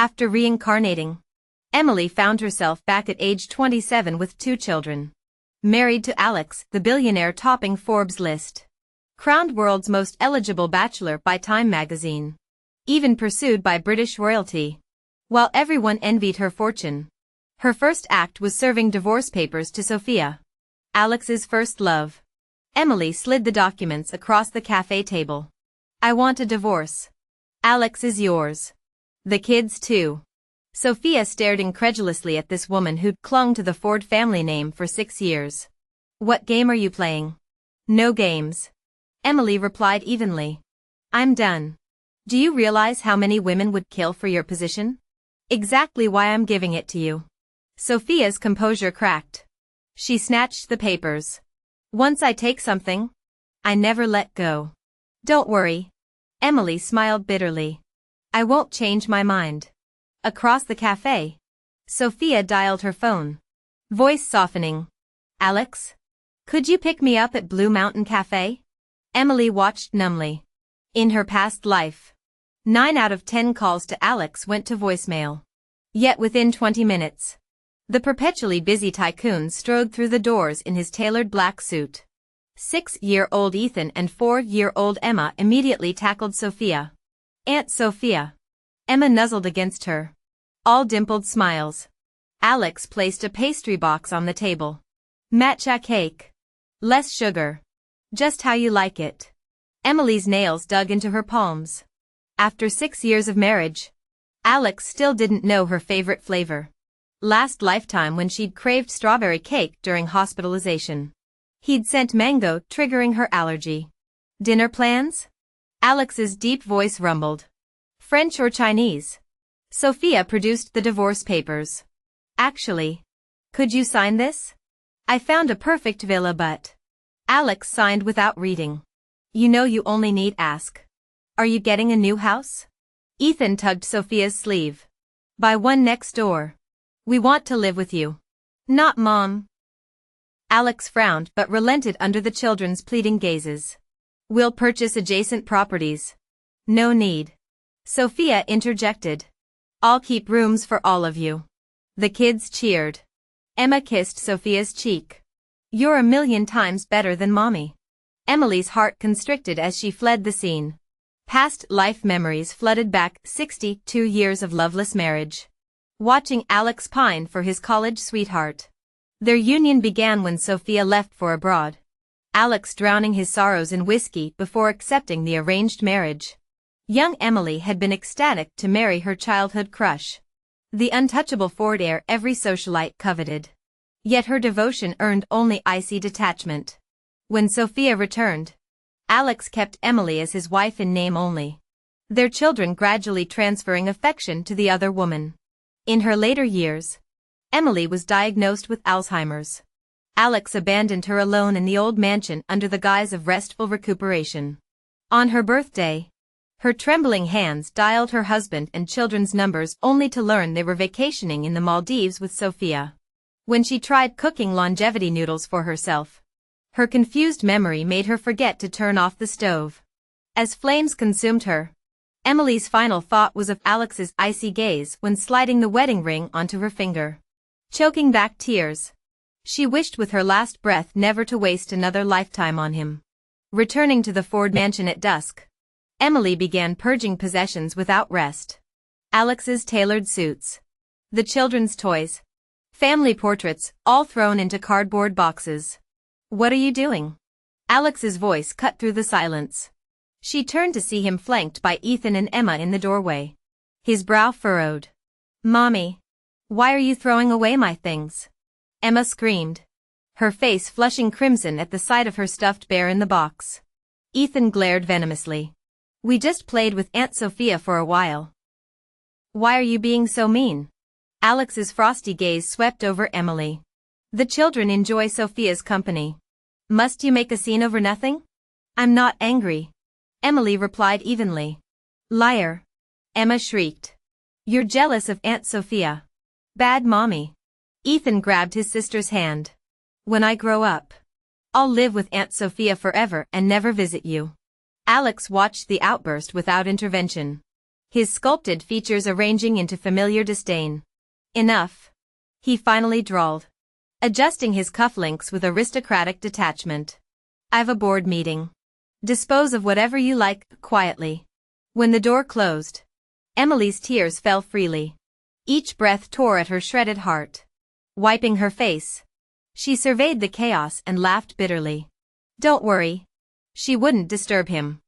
After reincarnating, Emily found herself back at age 27 with 2 children. Married to Alex, the billionaire topping Forbes' list. Crowned world's most eligible bachelor by Time magazine. Even pursued by British royalty. While everyone envied her fortune, her first act was serving divorce papers to Sophia, Alex's first love. Emily slid the documents across the cafe table. I want a divorce. Alex is yours. The kids too. Sophia stared incredulously at this woman who'd clung to the Ford family name for 6 years. What game are you playing? No games. Emily replied evenly. I'm done. Do you realize how many women would kill for your position? Exactly why I'm giving it to you. Sophia's composure cracked. She snatched the papers. Once I take something, I never let go. Don't worry. Emily smiled bitterly. I won't change my mind. Across the cafe, Sophia dialed her phone. Voice softening. Alex? Could you pick me up at Blue Mountain Cafe? Emily watched numbly. In her past life, 9 out of 10 calls to Alex went to voicemail. Yet within 20 minutes, the perpetually busy tycoon strode through the doors in his tailored black suit. 6-year-old Ethan and 4-year-old Emma immediately tackled Sophia. Aunt Sophia. Emma nuzzled against her. All dimpled smiles. Alex placed a pastry box on the table. Matcha cake. Less sugar. Just how you like it. Emily's nails dug into her palms. After 6 years of marriage, Alex still didn't know her favorite flavor. Last lifetime when she'd craved strawberry cake during hospitalization. He'd sent mango, triggering her allergy. Dinner plans? Alex's deep voice rumbled. French or Chinese? Sophia produced the divorce papers. Actually, could you sign this? I found a perfect villa but... Alex signed without reading. You know you only need ask. Are you getting a new house? Ethan tugged Sophia's sleeve. Buy one next door. We want to live with you. Not Mom. Alex frowned but relented under the children's pleading gazes. We'll purchase adjacent properties. No need. Sophia interjected. I'll keep rooms for all of you. The kids cheered. Emma kissed Sophia's cheek. You're a million times better than Mommy. Emily's heart constricted as she fled the scene. Past life memories flooded back 62 years of loveless marriage. Watching Alex pine for his college sweetheart. Their union began when Sophia left for abroad. Alex drowning his sorrows in whiskey before accepting the arranged marriage. Young Emily had been ecstatic to marry her childhood crush. The untouchable Ford heir every socialite coveted. Yet her devotion earned only icy detachment. When Sophia returned, Alex kept Emily as his wife in name only. Their children gradually transferring affection to the other woman. In her later years, Emily was diagnosed with Alzheimer's. Alex abandoned her alone in the old mansion under the guise of restful recuperation. On her birthday, her trembling hands dialed her husband and children's numbers only to learn they were vacationing in the Maldives with Sophia. When she tried cooking longevity noodles for herself, her confused memory made her forget to turn off the stove. As flames consumed her, Emily's final thought was of Alex's icy gaze when sliding the wedding ring onto her finger. Choking back tears, she wished with her last breath never to waste another lifetime on him. Returning to the Ford mansion at dusk, Emily began purging possessions without rest. Alex's tailored suits, the children's toys, family portraits, all thrown into cardboard boxes. What are you doing? Alex's voice cut through the silence. She turned to see him flanked by Ethan and Emma in the doorway. His brow furrowed. Mommy, why are you throwing away my things? Emma screamed, her face flushing crimson at the sight of her stuffed bear in the box. Ethan glared venomously. We just played with Aunt Sophia for a while. Why are you being so mean? Alex's frosty gaze swept over Emily. The children enjoy Sophia's company. Must you make a scene over nothing? I'm not angry. Emily replied evenly. Liar. Emma shrieked. You're jealous of Aunt Sophia. Bad mommy. Ethan grabbed his sister's hand. When I grow up, I'll live with Aunt Sophia forever and never visit you. Alex watched the outburst without intervention. his sculpted features arranging into familiar disdain. Enough, he finally drawled, adjusting his cufflinks with aristocratic detachment. I've a board meeting. Dispose of whatever you like, quietly. When the door closed, Emily's tears fell freely. Each breath tore at her shredded heart. Wiping her face, she surveyed the chaos and laughed bitterly. Don't worry. She wouldn't disturb him.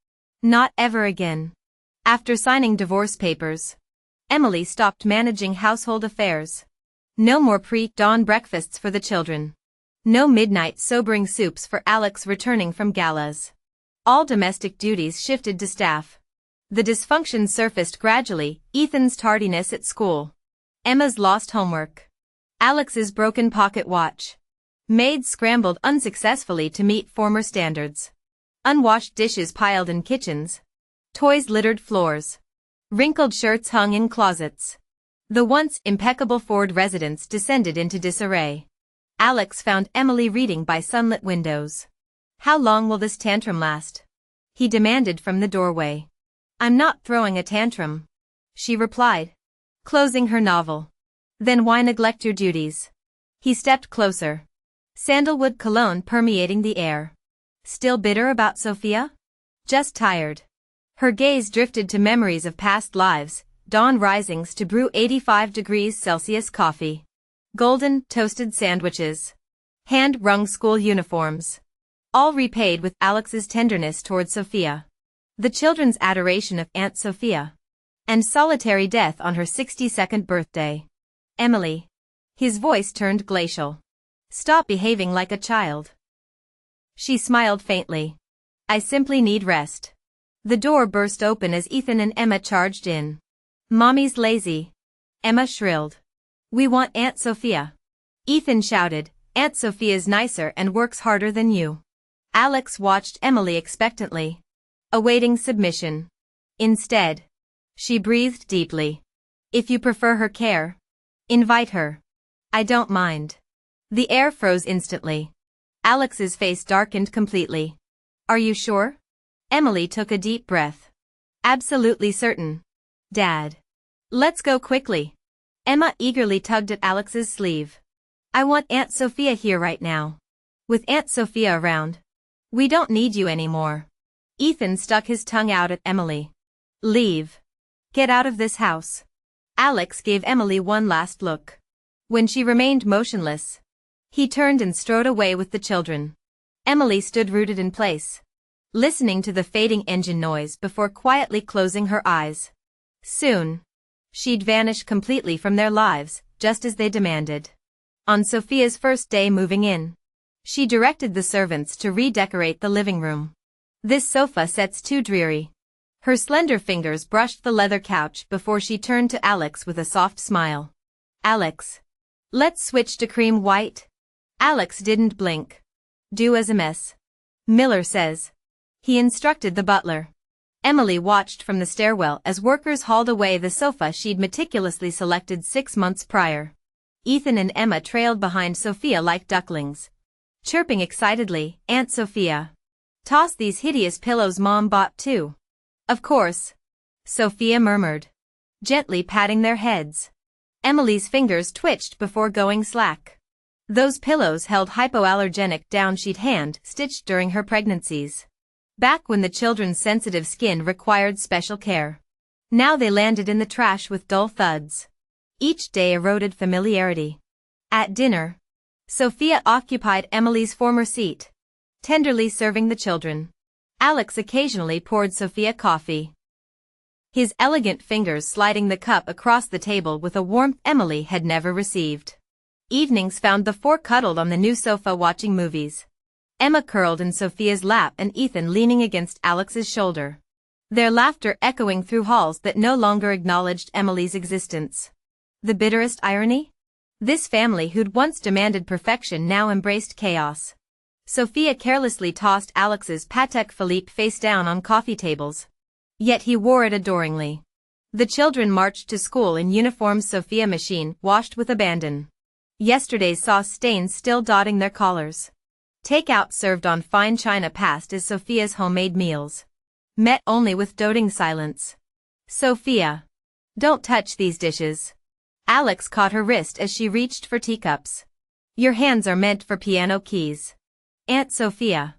Not ever again. After signing divorce papers, Emily stopped managing household affairs. No more pre-dawn breakfasts for the children. No midnight sobering soups for Alex returning from galas. All domestic duties shifted to staff. The dysfunction surfaced gradually: Ethan's tardiness at school, Emma's lost homework, Alex's broken pocket watch. Maids scrambled unsuccessfully to meet former standards. Unwashed dishes piled in kitchens. Toys littered floors. Wrinkled shirts hung in closets. The once impeccable Ford residence descended into disarray. Alex found Emily reading by sunlit windows. How long will this tantrum last? He demanded from the doorway. I'm not throwing a tantrum, she replied, closing her novel. Then why neglect your duties? He stepped closer. Sandalwood cologne permeating the air. Still bitter about Sophia? Just tired. Her gaze drifted to memories of past lives, dawn risings to brew 85 degrees Celsius coffee. Golden, toasted sandwiches. Hand-wrung school uniforms. All repaid with Alex's tenderness toward Sophia. The children's adoration of Aunt Sophia. And solitary death on her 62nd birthday. Emily. His voice turned glacial. Stop behaving like a child. She smiled faintly. I simply need rest. The door burst open as Ethan and Emma charged in. Mommy's lazy, Emma shrilled. We want Aunt Sophia. Ethan shouted, Aunt Sophia's nicer and works harder than you. Alex watched Emily expectantly, awaiting submission. Instead, she breathed deeply. If you prefer her care, invite her. I don't mind. The air froze instantly. Alex's face darkened completely. Are you sure? Emily took a deep breath. Absolutely certain. Dad. Let's go quickly. Emma eagerly tugged at Alex's sleeve. I want Aunt Sophia here right now. With Aunt Sophia around, we don't need you anymore. Ethan stuck his tongue out at Emily. Leave. Get out of this house. Alex gave Emily one last look. When she remained motionless, he turned and strode away with the children. Emily stood rooted in place, listening to the fading engine noise before quietly closing her eyes. Soon, she'd vanish completely from their lives, just as they demanded. On Sophia's first day moving in, she directed the servants to redecorate the living room. This sofa set's too dreary. Her slender fingers brushed the leather couch before she turned to Alex with a soft smile. Alex. Let's switch to cream white. Alex didn't blink. Do as a mess. Miller says. He instructed the butler. Emily watched from the stairwell as workers hauled away the sofa she'd meticulously selected 6 months prior. Ethan and Emma trailed behind Sophia like ducklings, chirping excitedly, Aunt Sophia. Toss these hideous pillows Mom bought too. Of course. Sophia murmured, gently patting their heads. Emily's fingers twitched before going slack. Those pillows held hypoallergenic down she'd hand-stitched during her pregnancies. Back when the children's sensitive skin required special care. Now they landed in the trash with dull thuds. Each day eroded familiarity. At dinner, Sophia occupied Emily's former seat, tenderly serving the children. Alex occasionally poured Sophia coffee, his elegant fingers sliding the cup across the table with a warmth Emily had never received. Evenings found the four cuddled on the new sofa watching movies. Emma curled in Sophia's lap and Ethan leaning against Alex's shoulder. Their laughter echoing through halls that no longer acknowledged Emily's existence. The bitterest irony? This family who'd once demanded perfection now embraced chaos. Sophia carelessly tossed Alex's Patek Philippe face down on coffee tables. Yet he wore it adoringly. The children marched to school in uniforms Sophia machine washed with abandon. Yesterday's sauce stains still dotting their collars. Takeout served on fine china passed as Sophia's homemade meals. Met only with doting silence. Sophia. Don't touch these dishes. Alex caught her wrist as she reached for teacups. Your hands are meant for piano keys. Aunt Sophia.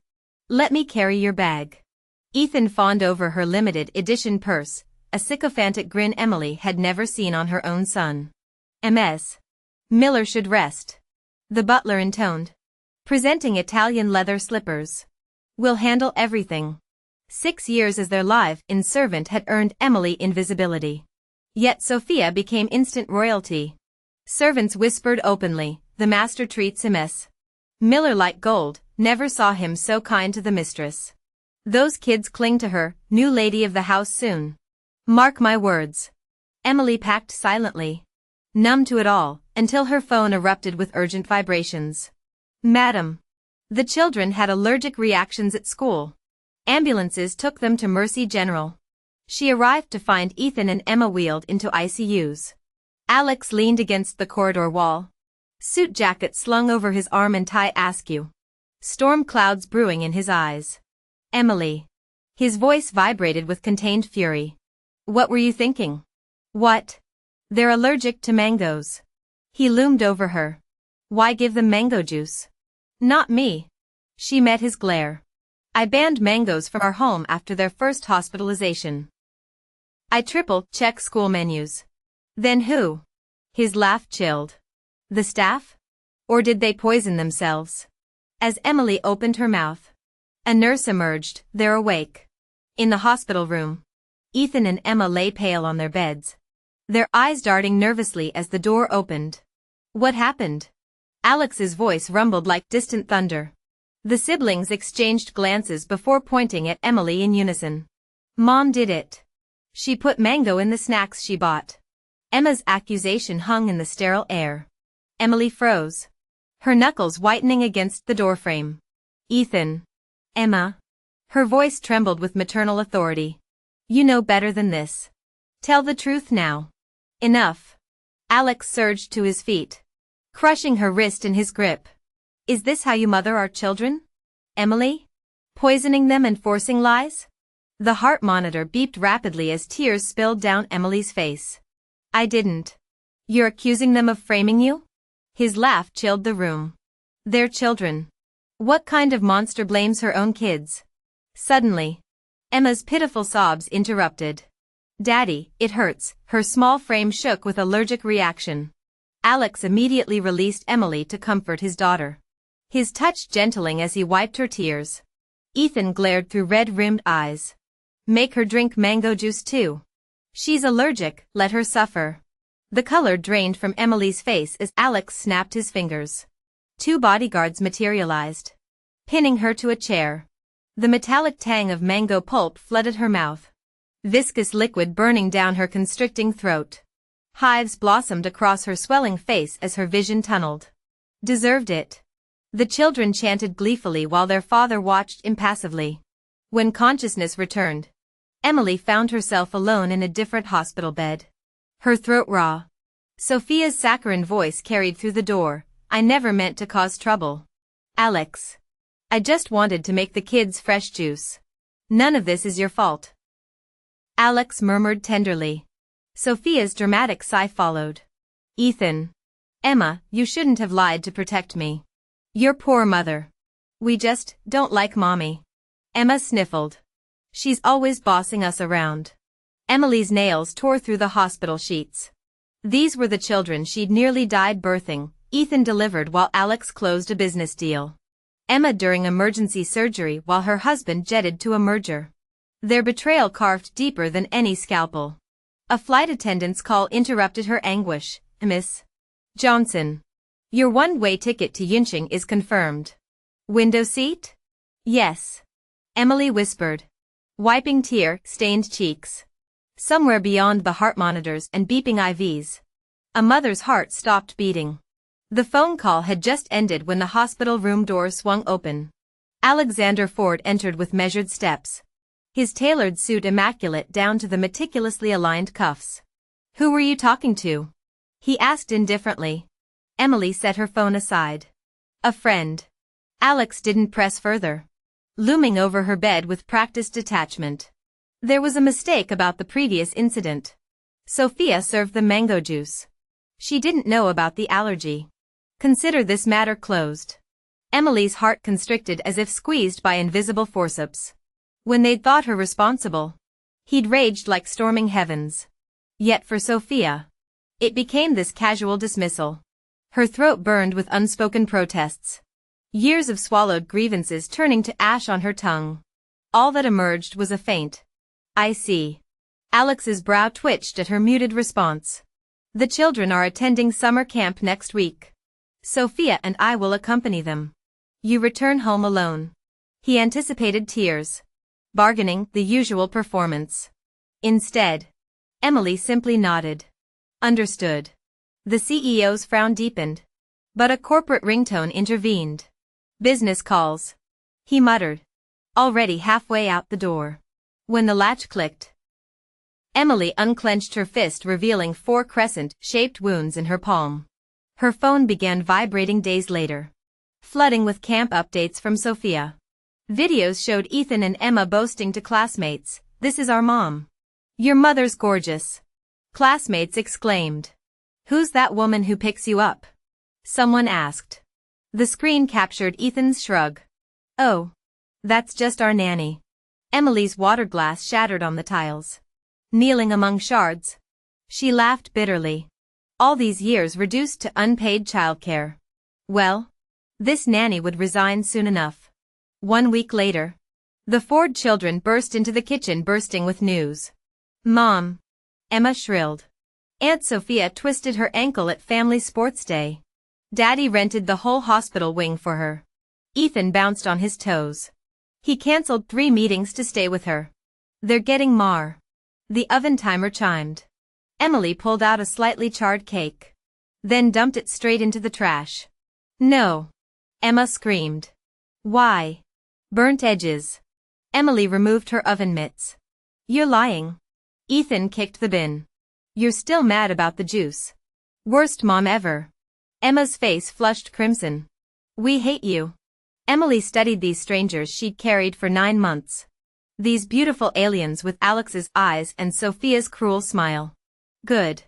Let me carry your bag. Ethan fawned over her limited edition purse, a sycophantic grin Emily had never seen on her own son. Ms. Miller should rest. The butler intoned. Presenting Italian leather slippers. We'll handle everything. 6 years as their live-in servant had earned Emily invisibility. Yet Sophia became instant royalty. Servants whispered openly, the master treats Ms. Miller like gold, never saw him so kind to the mistress. Those kids cling to her, new lady of the house soon. Mark my words. Emily packed silently. Numb to it all, until her phone erupted with urgent vibrations. Madam. The children had allergic reactions at school. Ambulances took them to Mercy General. She arrived to find Ethan and Emma wheeled into ICUs. Alex leaned against the corridor wall. Suit jacket slung over his arm and tie askew. Storm clouds brewing in his eyes. Emily. His voice vibrated with contained fury. What were you thinking? What? They're allergic to mangoes. He loomed over her. Why give them mango juice? Not me. She met his glare. I banned mangoes from our home after their first hospitalization. I triple-check school menus. Then who? His laugh chilled. The staff? Or did they poison themselves? As Emily opened her mouth, a nurse emerged, they're awake. In the hospital room. Ethan and Emma lay pale on their beds, their eyes darting nervously as the door opened. What happened? Alex's voice rumbled like distant thunder. The siblings exchanged glances before pointing at Emily in unison. Mom did it. She put mango in the snacks she bought. Emma's accusation hung in the sterile air. Emily froze, her knuckles whitening against the doorframe. Ethan. Emma. Her voice trembled with maternal authority. You know better than this. Tell the truth now. Enough. Alex surged to his feet, crushing her wrist in his grip. Is this how you mother our children? Emily? Poisoning them and forcing lies? The heart monitor beeped rapidly as tears spilled down Emily's face. I didn't. You're accusing them of framing you? His laugh chilled the room. They're children. What kind of monster blames her own kids? Suddenly, Emma's pitiful sobs interrupted. Daddy, it hurts. Her small frame shook with allergic reaction. Alex immediately released Emily to comfort his daughter, his touch gentling as he wiped her tears. Ethan glared through red-rimmed eyes. Make her drink mango juice too. She's allergic, let her suffer. The color drained from Emily's face as Alex snapped his fingers. 2 bodyguards materialized, pinning her to a chair. The metallic tang of mango pulp flooded her mouth, viscous liquid burning down her constricting throat. Hives blossomed across her swelling face as her vision tunneled. Deserved it. The children chanted gleefully while their father watched impassively. When consciousness returned, Emily found herself alone in a different hospital bed. Her throat raw. Sophia's saccharine voice carried through the door. I never meant to cause trouble. Alex. I just wanted to make the kids fresh juice. None of this is your fault. Alex murmured tenderly. Sophia's dramatic sigh followed. Ethan. Emma, you shouldn't have lied to protect me. Your poor mother. We just don't like mommy. Emma sniffled. She's always bossing us around. Emily's nails tore through the hospital sheets. These were the children she'd nearly died birthing. Ethan delivered while Alex closed a business deal. Emma during emergency surgery while her husband jetted to a merger. Their betrayal carved deeper than any scalpel. A flight attendant's call interrupted her anguish. Miss Johnson. Your one-way ticket to Yunqing is confirmed. Window seat? Yes. Emily whispered, wiping tear-stained cheeks. Somewhere beyond the heart monitors and beeping IVs, a mother's heart stopped beating. The phone call had just ended when the hospital room door swung open. Alexander Ford entered with measured steps, his tailored suit immaculate down to the meticulously aligned cuffs. Who were you talking to? He asked indifferently. Emily set her phone aside. A friend. Alex didn't press further, looming over her bed with practiced detachment. There was a mistake about the previous incident. Sophia served the mango juice. She didn't know about the allergy. Consider this matter closed. Emily's heart constricted as if squeezed by invisible forceps. When they'd thought her responsible, he'd raged like storming heavens. Yet for Sophia, it became this casual dismissal. Her throat burned with unspoken protests. Years of swallowed grievances turning to ash on her tongue. All that emerged was a faint, "I see." Alex's brow twitched at her muted response. "The children are attending summer camp next week. Sophia and I will accompany them. You return home alone." He anticipated tears. Bargaining, the usual performance. Instead, Emily simply nodded. Understood. The CEO's frown deepened. But a corporate ringtone intervened. "Business calls," he muttered, already halfway out the door. When the latch clicked, Emily unclenched her fist, revealing 4 crescent-shaped wounds in her palm. Her phone began vibrating days later, flooding with camp updates from Sophia. Videos showed Ethan and Emma boasting to classmates, "This is our mom. Your mother's gorgeous." Classmates exclaimed. "Who's that woman who picks you up?" someone asked. The screen captured Ethan's shrug. "Oh, that's just our nanny." Emily's water glass shattered on the tiles, kneeling among shards. She laughed bitterly. All these years reduced to unpaid childcare. Well, this nanny would resign soon enough. 1 week later, the Ford children burst into the kitchen bursting with news. "Mom!" Emma shrilled. Aunt Sophia twisted her ankle at family sports day. Daddy rented the whole hospital wing for her. Ethan bounced on his toes. He canceled 3 meetings to stay with her. "They're getting Mar." The oven timer chimed. Emily pulled out a slightly charred cake, then dumped it straight into the trash. "No!" Emma screamed. "Why?" "Burnt edges." Emily removed her oven mitts. "You're lying." Ethan kicked the bin. "You're still mad about the juice." "Worst mom ever." Emma's face flushed crimson. "We hate you." Emily studied these strangers she'd carried for 9 months. These beautiful aliens with Alex's eyes and Sophia's cruel smile. "Good,"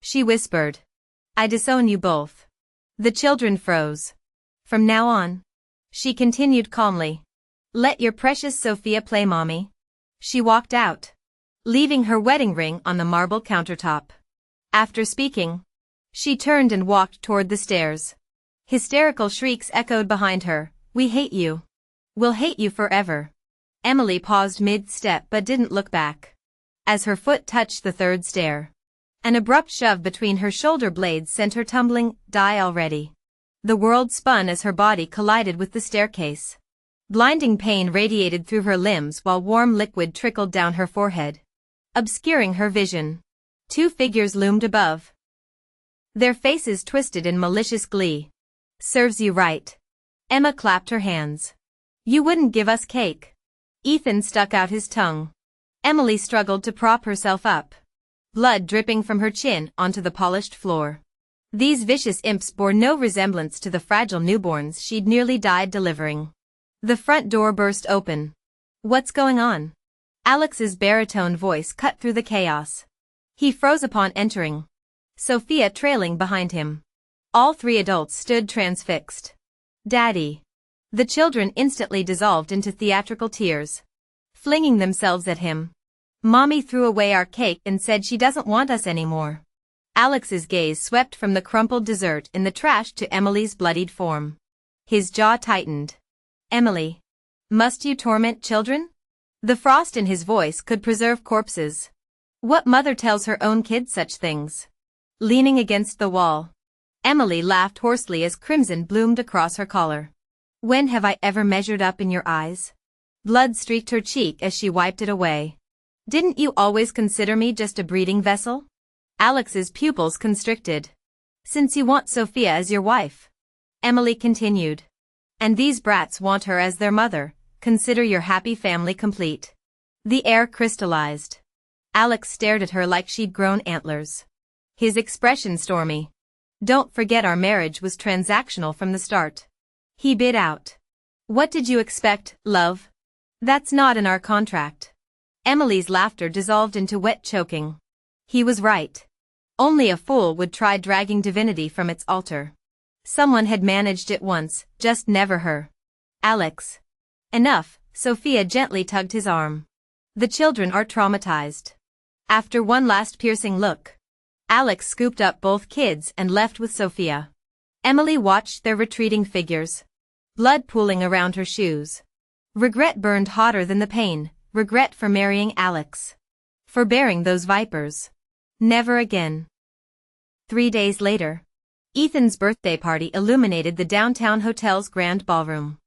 she whispered. "I disown you both." The children froze. "From now on," she continued calmly, "let your precious Sophia play mommy." She walked out, leaving her wedding ring on the marble countertop. After speaking, she turned and walked toward the stairs. Hysterical shrieks echoed behind her. "We hate you. We'll hate you forever." Emily paused mid-step but didn't look back. As her foot touched the 3rd stair, an abrupt shove between her shoulder blades sent her tumbling. "Die already." The world spun as her body collided with the staircase. Blinding pain radiated through her limbs while warm liquid trickled down her forehead, obscuring her vision. 2 figures loomed above, their faces twisted in malicious glee. "Serves you right." Emma clapped her hands. "You wouldn't give us cake." Ethan stuck out his tongue. Emily struggled to prop herself up, blood dripping from her chin onto the polished floor. These vicious imps bore no resemblance to the fragile newborns she'd nearly died delivering. The front door burst open. "What's going on?" Alex's baritone voice cut through the chaos. He froze upon entering, Sophia trailing behind him. All 3 adults stood transfixed. "Daddy." The children instantly dissolved into theatrical tears, flinging themselves at him. "Mommy threw away our cake and said she doesn't want us anymore." Alex's gaze swept from the crumpled dessert in the trash to Emily's bloodied form. His jaw tightened. "Emily, must you torment children?" The frost in his voice could preserve corpses. What mother tells her own kids such things? Leaning against the wall, Emily laughed hoarsely as crimson bloomed across her collar. "When have I ever measured up in your eyes?" Blood streaked her cheek as she wiped it away. "Didn't you always consider me just a breeding vessel?" Alex's pupils constricted. "Since you want Sophia as your wife," Emily continued, "and these brats want her as their mother, consider your happy family complete." The air crystallized. Alex stared at her like she'd grown antlers, his expression stormy. "Don't forget our marriage was transactional from the start." He bit out. "What did you expect, love? That's not in our contract." Emily's laughter dissolved into wet choking. He was right. Only a fool would try dragging divinity from its altar. Someone had managed it once, just never her. Alex. Enough, Sophia gently tugged his arm. The children are traumatized. After one last piercing look, Alex scooped up both kids and left with Sophia. Emily watched their retreating figures, blood pooling around her shoes. Regret burned hotter than the pain, regret for marrying Alex. For bearing those vipers. Never again. 3 days later, Ethan's birthday party illuminated the downtown hotel's grand ballroom.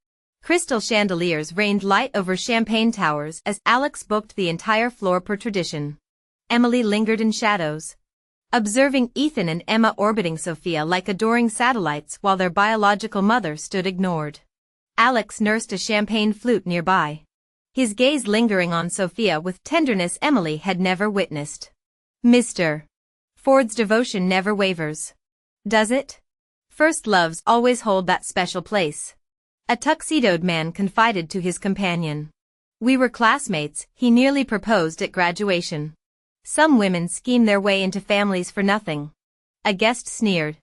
Crystal chandeliers rained light over champagne towers as Alex booked the entire floor per tradition. Emily lingered in shadows, observing Ethan and Emma orbiting Sophia like adoring satellites while their biological mother stood ignored. Alex nursed a champagne flute nearby, his gaze lingering on Sophia with tenderness Emily had never witnessed. Mr. Ford's devotion never wavers. Does it? First loves always hold that special place. A tuxedoed man confided to his companion. We were classmates, he nearly proposed at graduation. Some women scheme their way into families for nothing. A guest sneered,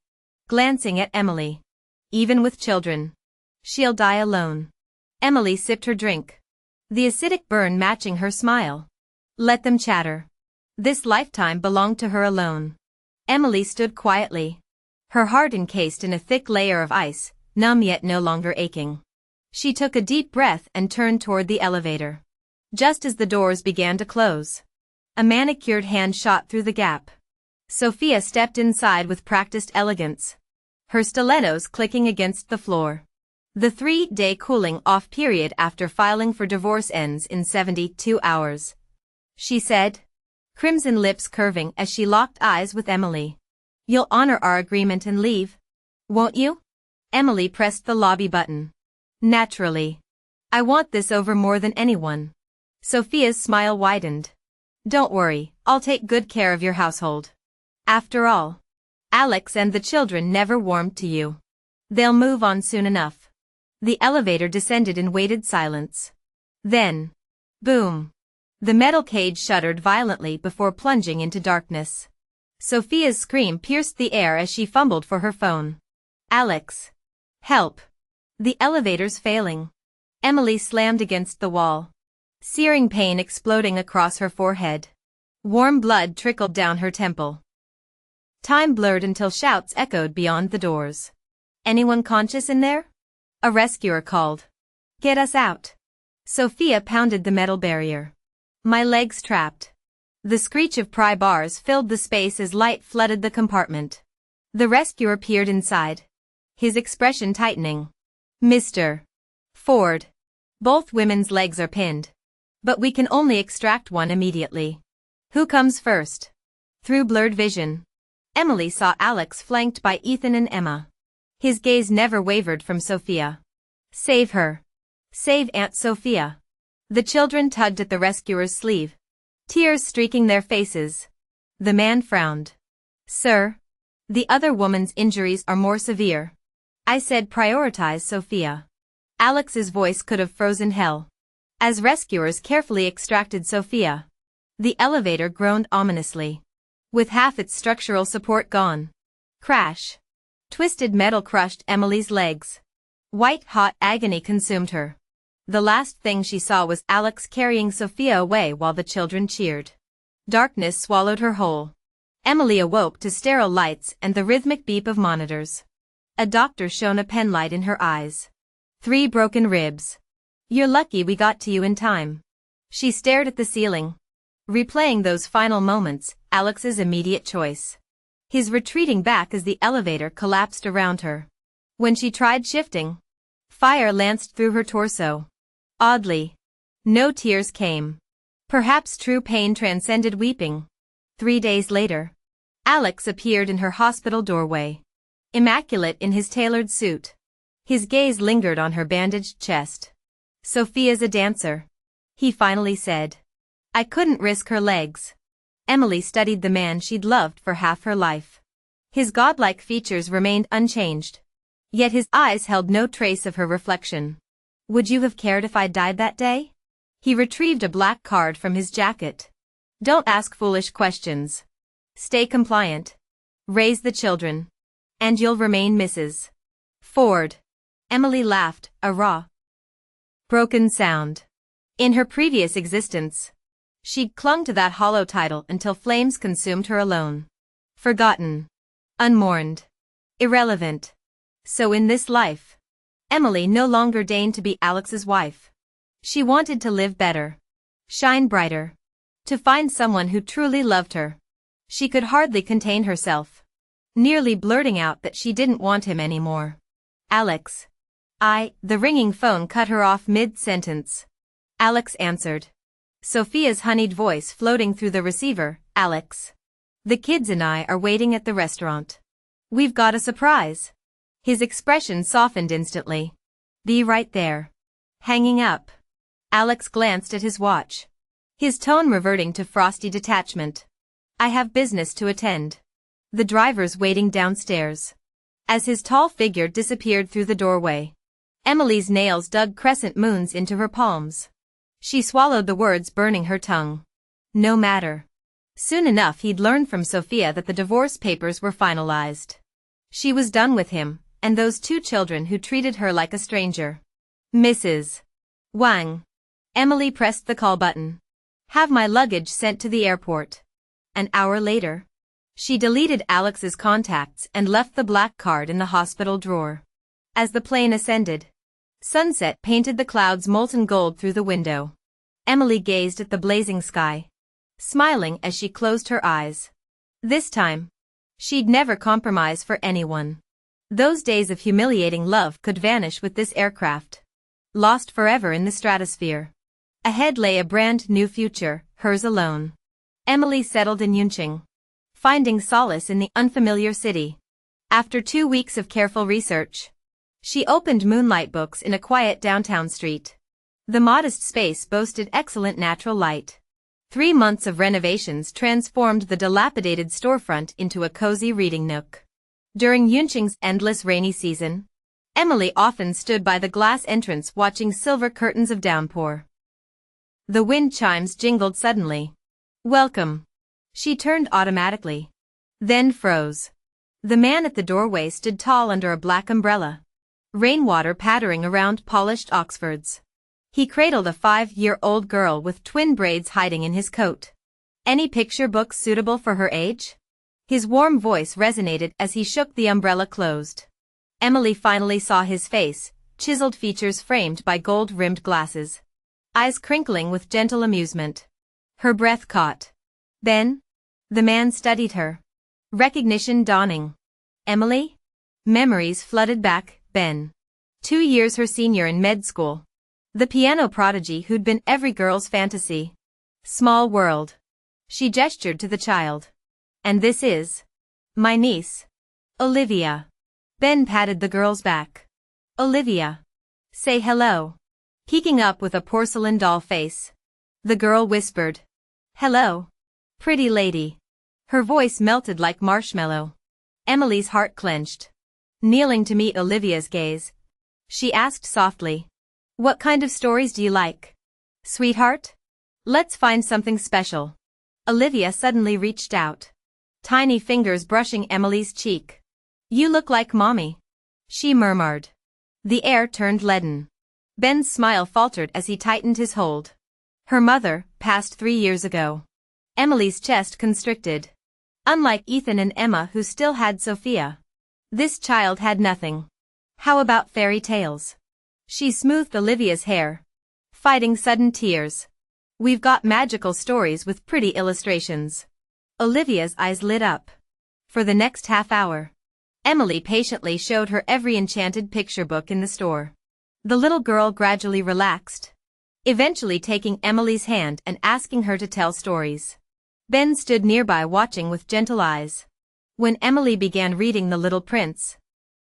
glancing at Emily. Even with children. She'll die alone. Emily sipped her drink, the acidic burn matching her smile. Let them chatter. This lifetime belonged to her alone. Emily stood quietly, her heart encased in a thick layer of ice, numb yet no longer aching. She took a deep breath and turned toward the elevator. Just as the doors began to close, a manicured hand shot through the gap. Sophia stepped inside with practiced elegance, her stilettos clicking against the floor. The 3-day cooling-off period after filing for divorce ends in 72 hours. She said, crimson lips curving as she locked eyes with Emily. You'll honor our agreement and leave, won't you? Emily pressed the lobby button. Naturally. I want this over more than anyone. Sophia's smile widened. Don't worry, I'll take good care of your household. After all, Alex and the children never warmed to you. They'll move on soon enough. The elevator descended in weighted silence. Then, boom. The metal cage shuddered violently before plunging into darkness. Sophia's scream pierced the air as she fumbled for her phone. Alex. Help. The elevator's failing. Emily slammed against the wall, searing pain exploding across her forehead. Warm blood trickled down her temple. Time blurred until shouts echoed beyond the doors. Anyone conscious in there? A rescuer called. Get us out. Sophia pounded the metal barrier. My legs trapped. The screech of pry bars filled the space as light flooded the compartment. The rescuer peered inside, his expression tightening. Mr. Ford. Both women's legs are pinned. But we can only extract one immediately. Who comes first? Through blurred vision, Emily saw Alex flanked by Ethan and Emma. His gaze never wavered from Sophia. Save her. Save Aunt Sophia. The children tugged at the rescuer's sleeve, tears streaking their faces. The man frowned. Sir, the other woman's injuries are more severe. I said prioritize Sophia. Alex's voice could have frozen hell. As rescuers carefully extracted Sophia, the elevator groaned ominously. With half its structural support gone. Crash. Twisted metal crushed Emily's legs. White-hot agony consumed her. The last thing she saw was Alex carrying Sophia away while the children cheered. Darkness swallowed her whole. Emily awoke to sterile lights and the rhythmic beep of monitors. A doctor shone a penlight in her eyes. 3 broken ribs. You're lucky we got to you in time. She stared at the ceiling, replaying those final moments, Alex's immediate choice. His retreating back as the elevator collapsed around her. When she tried shifting, fire lanced through her torso. Oddly, no tears came. Perhaps true pain transcended weeping. 3 days later, Alex appeared in her hospital doorway, immaculate in his tailored suit. His gaze lingered on her bandaged chest. Sophia's a dancer, he finally said. I couldn't risk her legs. Emily studied the man she'd loved for half her life. His godlike features remained unchanged, yet his eyes held no trace of her reflection. Would you have cared if I died that day? He retrieved a black card from his jacket. Don't ask foolish questions. Stay compliant. Raise the children. And you'll remain Mrs. Ford. Emily laughed, a raw, broken sound. In her previous existence, she'd clung to that hollow title until flames consumed her alone. Forgotten. Unmourned. Irrelevant. So in this life, Emily no longer deigned to be Alex's wife. She wanted to live better. Shine brighter. To find someone who truly loved her. She could hardly contain herself, nearly blurting out that she didn't want him anymore. Alex. The ringing phone cut her off mid-sentence. Alex answered. Sophia's honeyed voice floating through the receiver. Alex. The kids and I are waiting at the restaurant. We've got a surprise. His expression softened instantly. Be right there. Hanging up. Alex glanced at his watch. His tone reverting to frosty detachment. I have business to attend. The driver's waiting downstairs. As his tall figure disappeared through the doorway, Emily's nails dug crescent moons into her palms. She swallowed the words burning her tongue. No matter. Soon enough he'd learned from Sophia that the divorce papers were finalized. She was done with him, and those two children who treated her like a stranger. Mrs. Wang. Emily pressed the call button. Have my luggage sent to the airport. An hour later, she deleted Alex's contacts and left the black card in the hospital drawer. As the plane ascended, sunset painted the clouds molten gold through the window. Emily gazed at the blazing sky, smiling as she closed her eyes. This time, she'd never compromise for anyone. Those days of humiliating love could vanish with this aircraft, lost forever in the stratosphere. Ahead lay a brand new future, hers alone. Emily settled in Yunqing, finding solace in the unfamiliar city. After 2 weeks of careful research, she opened Moonlight Books in a quiet downtown street. The modest space boasted excellent natural light. 3 months of renovations transformed the dilapidated storefront into a cozy reading nook. During Yunqing's endless rainy season, Emily often stood by the glass entrance watching silver curtains of downpour. The wind chimes jingled suddenly. Welcome. She turned automatically, then froze. The man at the doorway stood tall under a black umbrella, rainwater pattering around polished Oxfords. He cradled a 5-year-old girl with twin braids hiding in his coat. Any picture books suitable for her age? His warm voice resonated as he shook the umbrella closed. Emily finally saw his face, chiseled features framed by gold-rimmed glasses, eyes crinkling with gentle amusement. Her breath caught. Ben? The man studied her. Recognition dawning. Emily? Memories flooded back. Ben. 2 years her senior in med school. The piano prodigy who'd been every girl's fantasy. Small world. She gestured to the child. And this is my niece, Olivia. Ben patted the girl's back. Olivia. Say hello. Peeking up with a porcelain doll face. The girl whispered. Hello. Pretty lady. Her voice melted like marshmallow. Emily's heart clenched. Kneeling to meet Olivia's gaze, she asked softly. What kind of stories do you like? Sweetheart? Let's find something special. Olivia suddenly reached out, tiny fingers brushing Emily's cheek. You look like mommy, she murmured. The air turned leaden. Ben's smile faltered as he tightened his hold. Her mother passed 3 years ago. Emily's chest constricted. Unlike Ethan and Emma who still had Sophia, this child had nothing. How about fairy tales? She smoothed Olivia's hair, fighting sudden tears. We've got magical stories with pretty illustrations. Olivia's eyes lit up. For the next half hour, Emily patiently showed her every enchanted picture book in the store. The little girl gradually relaxed, eventually taking Emily's hand and asking her to tell stories. Ben stood nearby watching with gentle eyes. When Emily began reading The Little Prince,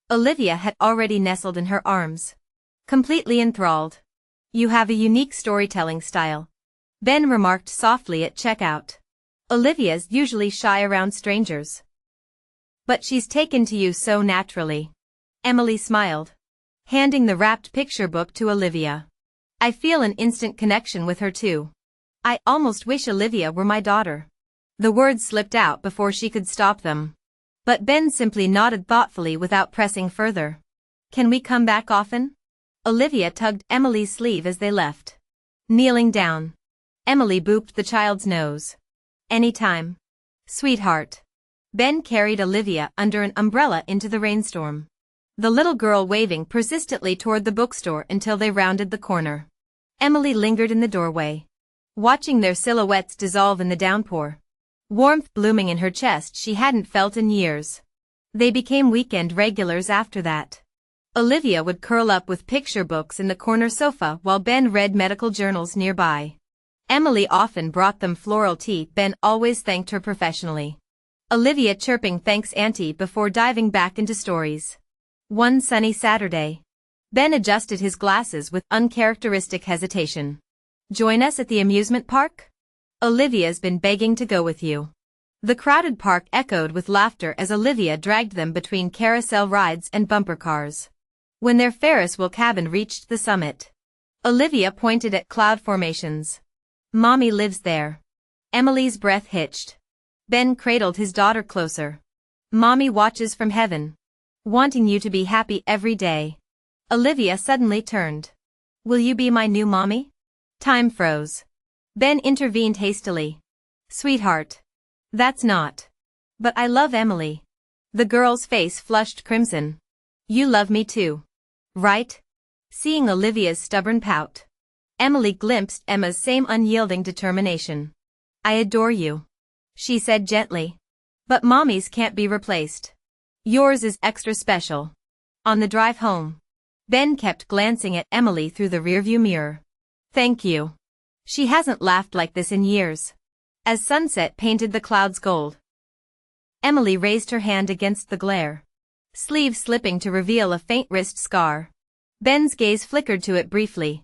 Olivia had already nestled in her arms, completely enthralled. You have a unique storytelling style, Ben remarked softly at checkout. Olivia's usually shy around strangers, but she's taken to you so naturally. Emily smiled, handing the wrapped picture book to Olivia. I feel an instant connection with her too. I almost wish Olivia were my daughter. The words slipped out before she could stop them. But Ben simply nodded thoughtfully without pressing further. Can we come back often? Olivia tugged Emily's sleeve as they left. Kneeling down, Emily booped the child's nose. Anytime, sweetheart. Ben carried Olivia under an umbrella into the rainstorm, the little girl waving persistently toward the bookstore until they rounded the corner. Emily lingered in the doorway, watching their silhouettes dissolve in the downpour. Warmth blooming in her chest she hadn't felt in years. They became weekend regulars after that. Olivia would curl up with picture books in the corner sofa while Ben read medical journals nearby. Emily often brought them floral tea. Ben always thanked her professionally. Olivia chirping thanks auntie before diving back into stories. One sunny Saturday, Ben adjusted his glasses with uncharacteristic hesitation. Join us at the amusement park? Olivia's been begging to go with you. The crowded park echoed with laughter as Olivia dragged them between carousel rides and bumper cars. When their Ferris wheel cabin reached the summit, Olivia pointed at cloud formations. Mommy lives there. Emily's breath hitched. Ben cradled his daughter closer. Mommy watches from heaven, wanting you to be happy every day. Olivia suddenly turned. Will you be my new mommy? Time froze. Ben intervened hastily. Sweetheart. That's not. But I love Emily. The girl's face flushed crimson. You love me too. Right? Seeing Olivia's stubborn pout, Emily glimpsed Emma's same unyielding determination. I adore you, she said gently. But mommy's can't be replaced. Yours is extra special. On the drive home, Ben kept glancing at Emily through the rearview mirror. Thank you. She hasn't laughed like this in years. As sunset painted the clouds gold, Emily raised her hand against the glare, sleeve slipping to reveal a faint wrist scar. Ben's gaze flickered to it briefly,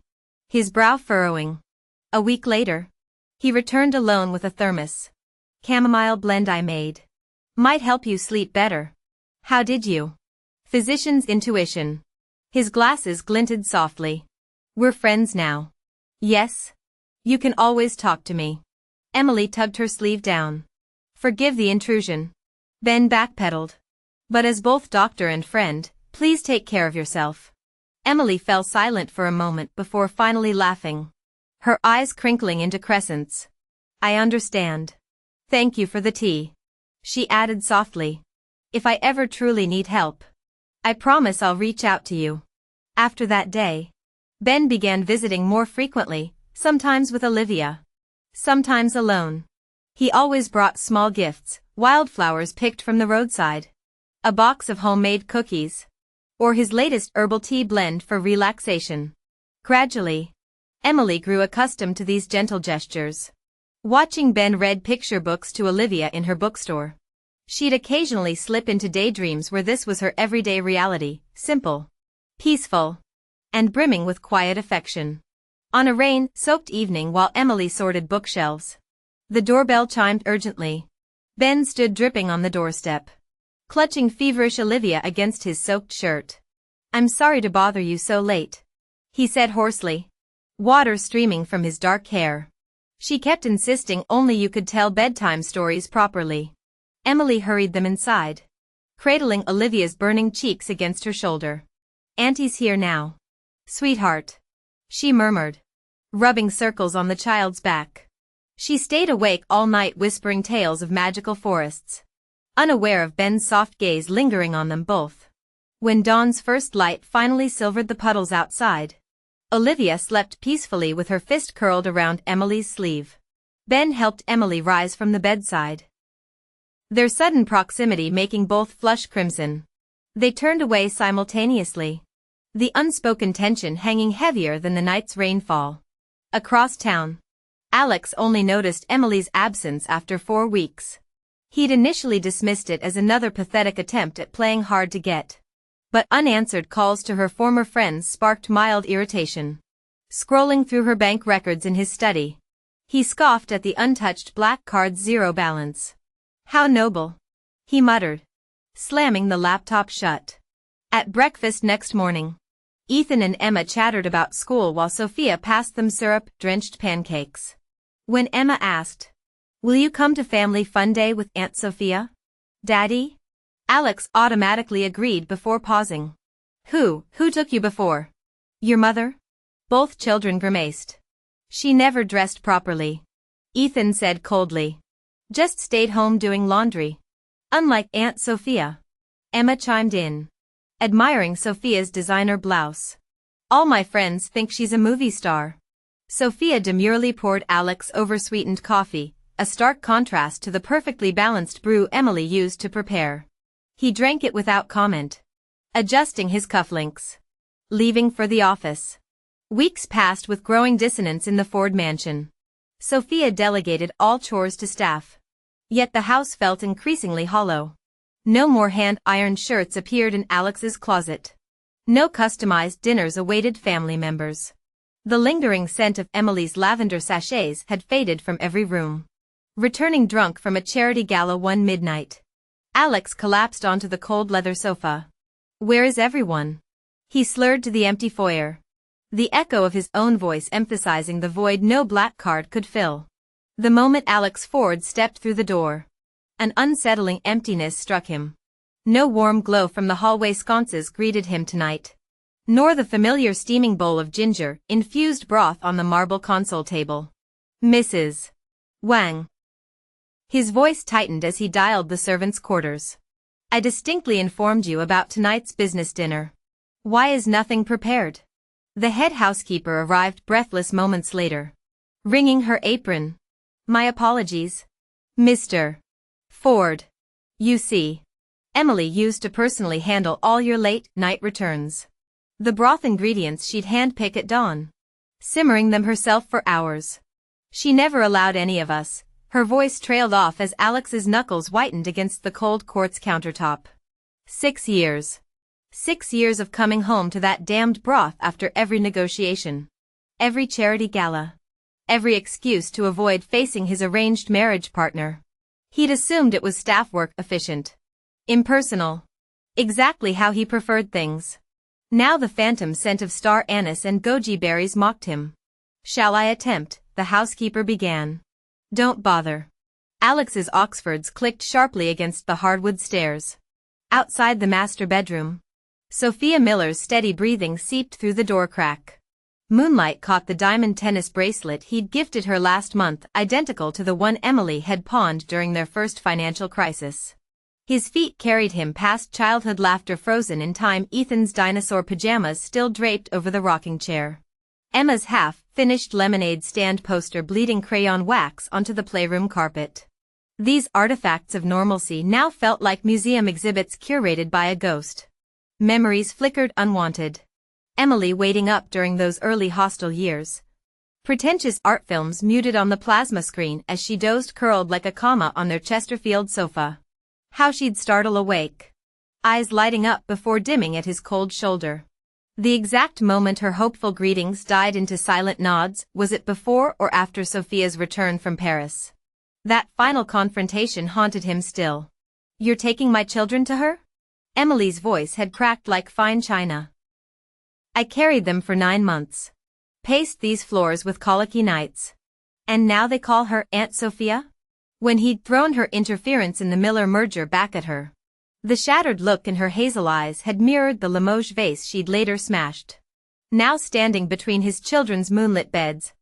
his brow furrowing. A week later, he returned alone with a thermos. Chamomile blend I made. Might help you sleep better. How did you? Physician's intuition. His glasses glinted softly. We're friends now. Yes? You can always talk to me. Emily tugged her sleeve down. Forgive the intrusion. Ben backpedaled. But as both doctor and friend, please take care of yourself. Emily fell silent for a moment before finally laughing, her eyes crinkling into crescents. I understand. Thank you for the tea. She added softly. If I ever truly need help, I promise I'll reach out to you. After that day, Ben began visiting more frequently, sometimes with Olivia, sometimes alone. He always brought small gifts, wildflowers picked from the roadside, a box of homemade cookies, or his latest herbal tea blend for relaxation. Gradually, Emily grew accustomed to these gentle gestures. Watching Ben read picture books to Olivia in her bookstore, she'd occasionally slip into daydreams where this was her everyday reality, simple, peaceful, and brimming with quiet affection. On a rain-soaked evening while Emily sorted bookshelves, the doorbell chimed urgently. Ben stood dripping on the doorstep, clutching feverish Olivia against his soaked shirt. I'm sorry to bother you so late, he said hoarsely, water streaming from his dark hair. She kept insisting only you could tell bedtime stories properly. Emily hurried them inside, cradling Olivia's burning cheeks against her shoulder. Auntie's here now. Sweetheart, she murmured, rubbing circles on the child's back. She stayed awake all night whispering tales of magical forests, unaware of Ben's soft gaze lingering on them both. When dawn's first light finally silvered the puddles outside, Olivia slept peacefully with her fist curled around Emily's sleeve. Ben helped Emily rise from the bedside, their sudden proximity making both flush crimson. They turned away simultaneously, the unspoken tension hanging heavier than the night's rainfall. Across town, Alex only noticed Emily's absence after 4 weeks. He'd initially dismissed it as another pathetic attempt at playing hard to get, but unanswered calls to her former friends sparked mild irritation. Scrolling through her bank records in his study, he scoffed at the untouched black card's zero balance. How noble, he muttered, slamming the laptop shut. At breakfast next morning, Ethan and Emma chattered about school while Sophia passed them syrup-drenched pancakes. When Emma asked, "Will you come to family fun day with Aunt Sophia, Daddy?" Alex automatically agreed before pausing. Who took you before? Your mother?" Both children grimaced. "She never dressed properly," Ethan said coldly. "Just stayed home doing laundry. Unlike Aunt Sophia." Emma chimed in, admiring Sophia's designer blouse. "All my friends think she's a movie star." Sophia demurely poured Alex oversweetened coffee, a stark contrast to the perfectly balanced brew Emily used to prepare. He drank it without comment, adjusting his cufflinks, leaving for the office. Weeks passed with growing dissonance in the Ford mansion. Sophia delegated all chores to staff. Yet the house felt increasingly hollow. No more hand-ironed shirts appeared in Alex's closet. No customized dinners awaited family members. The lingering scent of Emily's lavender sachets had faded from every room. Returning drunk from a charity gala one midnight, Alex collapsed onto the cold leather sofa. "Where is everyone?" He slurred to the empty foyer, the echo of his own voice emphasizing the void no black card could fill. The moment Alex Ford stepped through the door, an unsettling emptiness struck him. No warm glow from the hallway sconces greeted him tonight, nor the familiar steaming bowl of ginger-infused broth on the marble console table. "Mrs. Wang." His voice tightened as he dialed the servants' quarters. "I distinctly informed you about tonight's business dinner. Why is nothing prepared?" The head housekeeper arrived breathless moments later, wringing her apron. "My apologies, Mr. Ford. You see, Emily used to personally handle all your late-night returns. The broth ingredients she'd handpick at dawn, simmering them herself for hours. She never allowed any of us." Her voice trailed off as Alex's knuckles whitened against the cold quartz countertop. 6 years. 6 years of coming home to that damned broth after every negotiation, every charity gala, every excuse to avoid facing his arranged marriage partner. He'd assumed it was staff work, efficient, impersonal, exactly how he preferred things. Now the phantom scent of star anise and goji berries mocked him. "Shall I attempt?" the housekeeper began. "Don't bother." Alex's Oxfords clicked sharply against the hardwood stairs. Outside the master bedroom, Sophia Miller's steady breathing seeped through the door crack. Moonlight caught the diamond tennis bracelet he'd gifted her last month, identical to the one Emily had pawned during their first financial crisis. His feet carried him past childhood laughter frozen in time, Ethan's dinosaur pajamas still draped over the rocking chair, Emma's half-finished lemonade stand poster bleeding crayon wax onto the playroom carpet. These artifacts of normalcy now felt like museum exhibits curated by a ghost. Memories flickered unwanted. Emily waiting up during those early hostel years. Pretentious art films muted on the plasma screen as she dozed curled like a comma on their Chesterfield sofa. How she'd startle awake, eyes lighting up before dimming at his cold shoulder. The exact moment her hopeful greetings died into silent nods, was it before or after Sophia's return from Paris? That final confrontation haunted him still. "You're taking my children to her?" Emily's voice had cracked like fine china. "I carried them for 9 months. Paced these floors with colicky nights. And now they call her Aunt Sophia?" When he'd thrown her interference in the Miller merger back at her, the shattered look in her hazel eyes had mirrored the Limoges vase she'd later smashed. Now standing between his children's moonlit beds,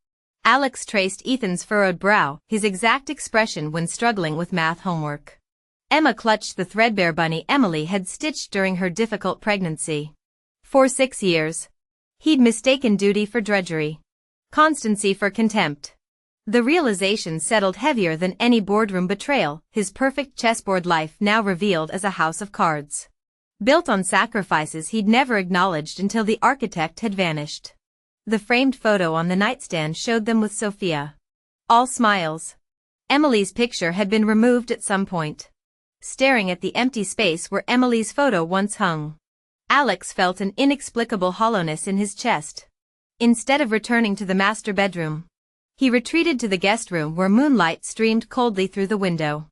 Alex traced Ethan's furrowed brow, his exact expression when struggling with math homework. Emma clutched the threadbare bunny Emily had stitched during her difficult pregnancy. For 6 years, he'd mistaken duty for drudgery, constancy for contempt. The realization settled heavier than any boardroom betrayal, his perfect chessboard life now revealed as a house of cards, built on sacrifices he'd never acknowledged until the architect had vanished. The framed photo on the nightstand showed them with Sophia, all smiles. Emily's picture had been removed at some point. Staring at the empty space where Emily's photo once hung, Alex felt an inexplicable hollowness in his chest. Instead of returning to the master bedroom, he retreated to the guest room where moonlight streamed coldly through the window.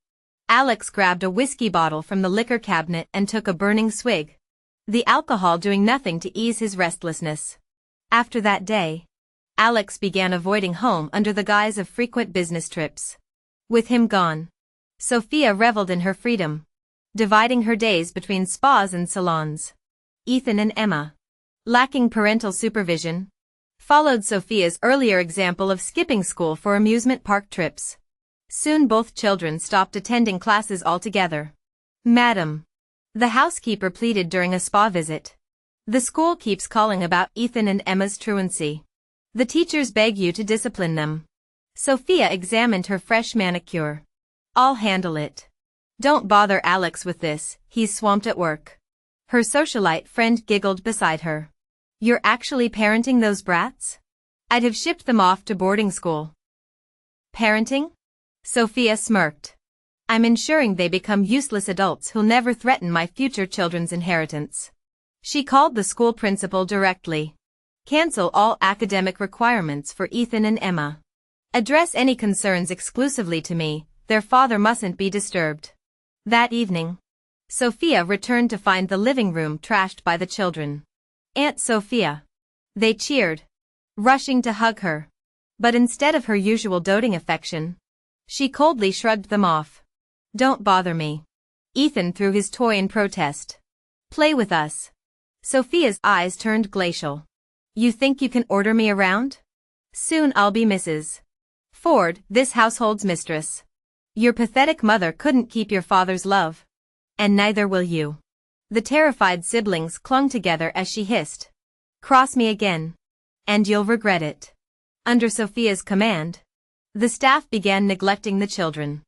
Alex grabbed a whiskey bottle from the liquor cabinet and took a burning swig. the alcohol doing nothing to ease his restlessness. After that day, Alex began avoiding home under the guise of frequent business trips. With him gone, Sophia reveled in her freedom, dividing her days between spas and salons. Ethan and Emma, lacking parental supervision, followed Sophia's earlier example of skipping school for amusement park trips. Soon both children stopped attending classes altogether. "Madam," the housekeeper pleaded during a spa visit, "the school keeps calling about Ethan and Emma's truancy. The teachers beg you to discipline them." Sophia examined her fresh manicure. "I'll handle it. Don't bother Alex with this, he's swamped at work." Her socialite friend giggled beside her. "You're actually parenting those brats? I'd have shipped them off to boarding school." "Parenting?" Sophia smirked. "I'm ensuring they become useless adults who'll never threaten my future children's inheritance." She called the school principal directly. "Cancel all academic requirements for Ethan and Emma. Address any concerns exclusively to me, their father mustn't be disturbed." That evening, Sophia returned to find the living room trashed by the children. "Aunt Sophia!" They cheered, rushing to hug her. But instead of her usual doting affection, she coldly shrugged them off. "Don't bother me." Ethan threw his toy in protest. "Play with us." Sophia's eyes turned glacial. "You think you can order me around? Soon I'll be Mrs. Ford, this household's mistress. Your pathetic mother couldn't keep your father's love. And neither will you." The terrified siblings clung together as she hissed, "Cross me again, and you'll regret it." Under Sophia's command, the staff began neglecting the children.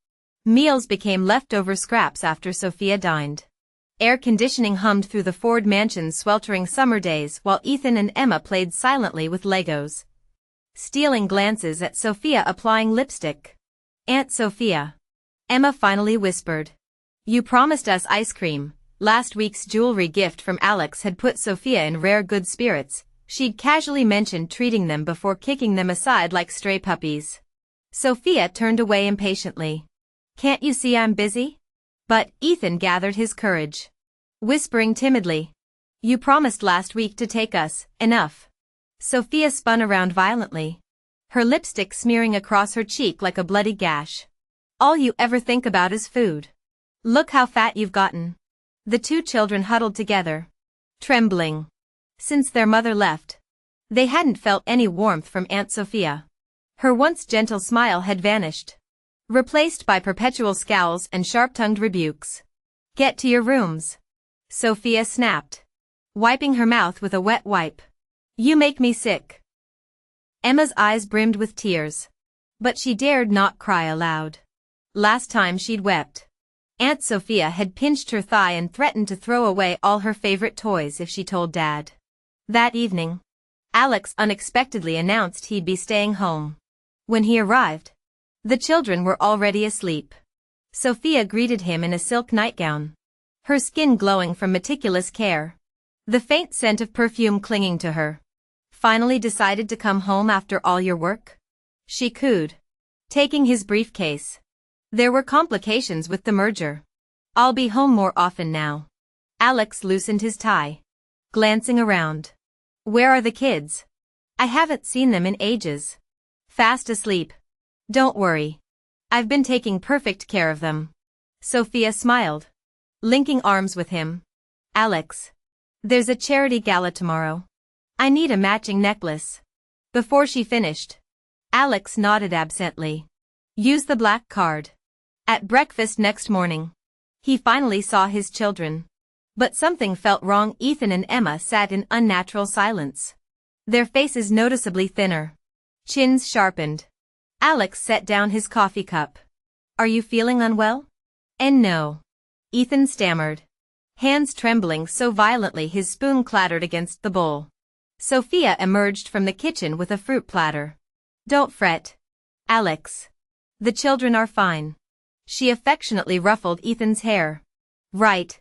Meals became leftover scraps after Sophia dined. Air conditioning hummed through the Ford mansion's sweltering summer days while Ethan and Emma played silently with Legos, stealing glances at Sophia applying lipstick. "Aunt Sophia," Emma finally whispered, "you promised us ice cream." Last week's jewelry gift from Alex had put Sophia in rare good spirits. She'd casually mentioned treating them before kicking them aside like stray puppies. Sophia turned away impatiently. "Can't you see I'm busy?" But Ethan gathered his courage, whispering timidly, "You promised last week to take us, enough." Sophia spun around violently, her lipstick smearing across her cheek like a bloody gash. "All you ever think about is food. Look how fat you've gotten." The two children huddled together, trembling. Since their mother left, they hadn't felt any warmth from Aunt Sophia. Her once gentle smile had vanished, replaced by perpetual scowls and sharp-tongued rebukes. "Get to your rooms," Sophia snapped, wiping her mouth with a wet wipe. "You make me sick." Emma's eyes brimmed with tears, but she dared not cry aloud. Last time she'd wept, Aunt Sophia had pinched her thigh and threatened to throw away all her favorite toys if she told Dad. That evening, Alex unexpectedly announced he'd be staying home. When he arrived, the children were already asleep. Sophia greeted him in a silk nightgown, her skin glowing from meticulous care, the faint scent of perfume clinging to her. "Finally decided to come home after all your work?" she cooed, taking his briefcase. "There were complications with the merger. I'll be home more often now." Alex loosened his tie, glancing around. "Where are the kids? I haven't seen them in ages." "Fast asleep. Don't worry. I've been taking perfect care of them." Sophia smiled, linking arms with him. "Alex, there's a charity gala tomorrow. I need a matching necklace." Before she finished, Alex nodded absently. "Use the black card." At breakfast next morning, he finally saw his children. But something felt wrong. Ethan and Emma sat in unnatural silence, their faces noticeably thinner, chins sharpened. Alex set down his coffee cup. "Are you feeling unwell?" "And no," Ethan stammered, hands trembling so violently his spoon clattered against the bowl. Sophia emerged from the kitchen with a fruit platter. "Don't fret, Alex. The children are fine." She affectionately ruffled Ethan's hair. "Right,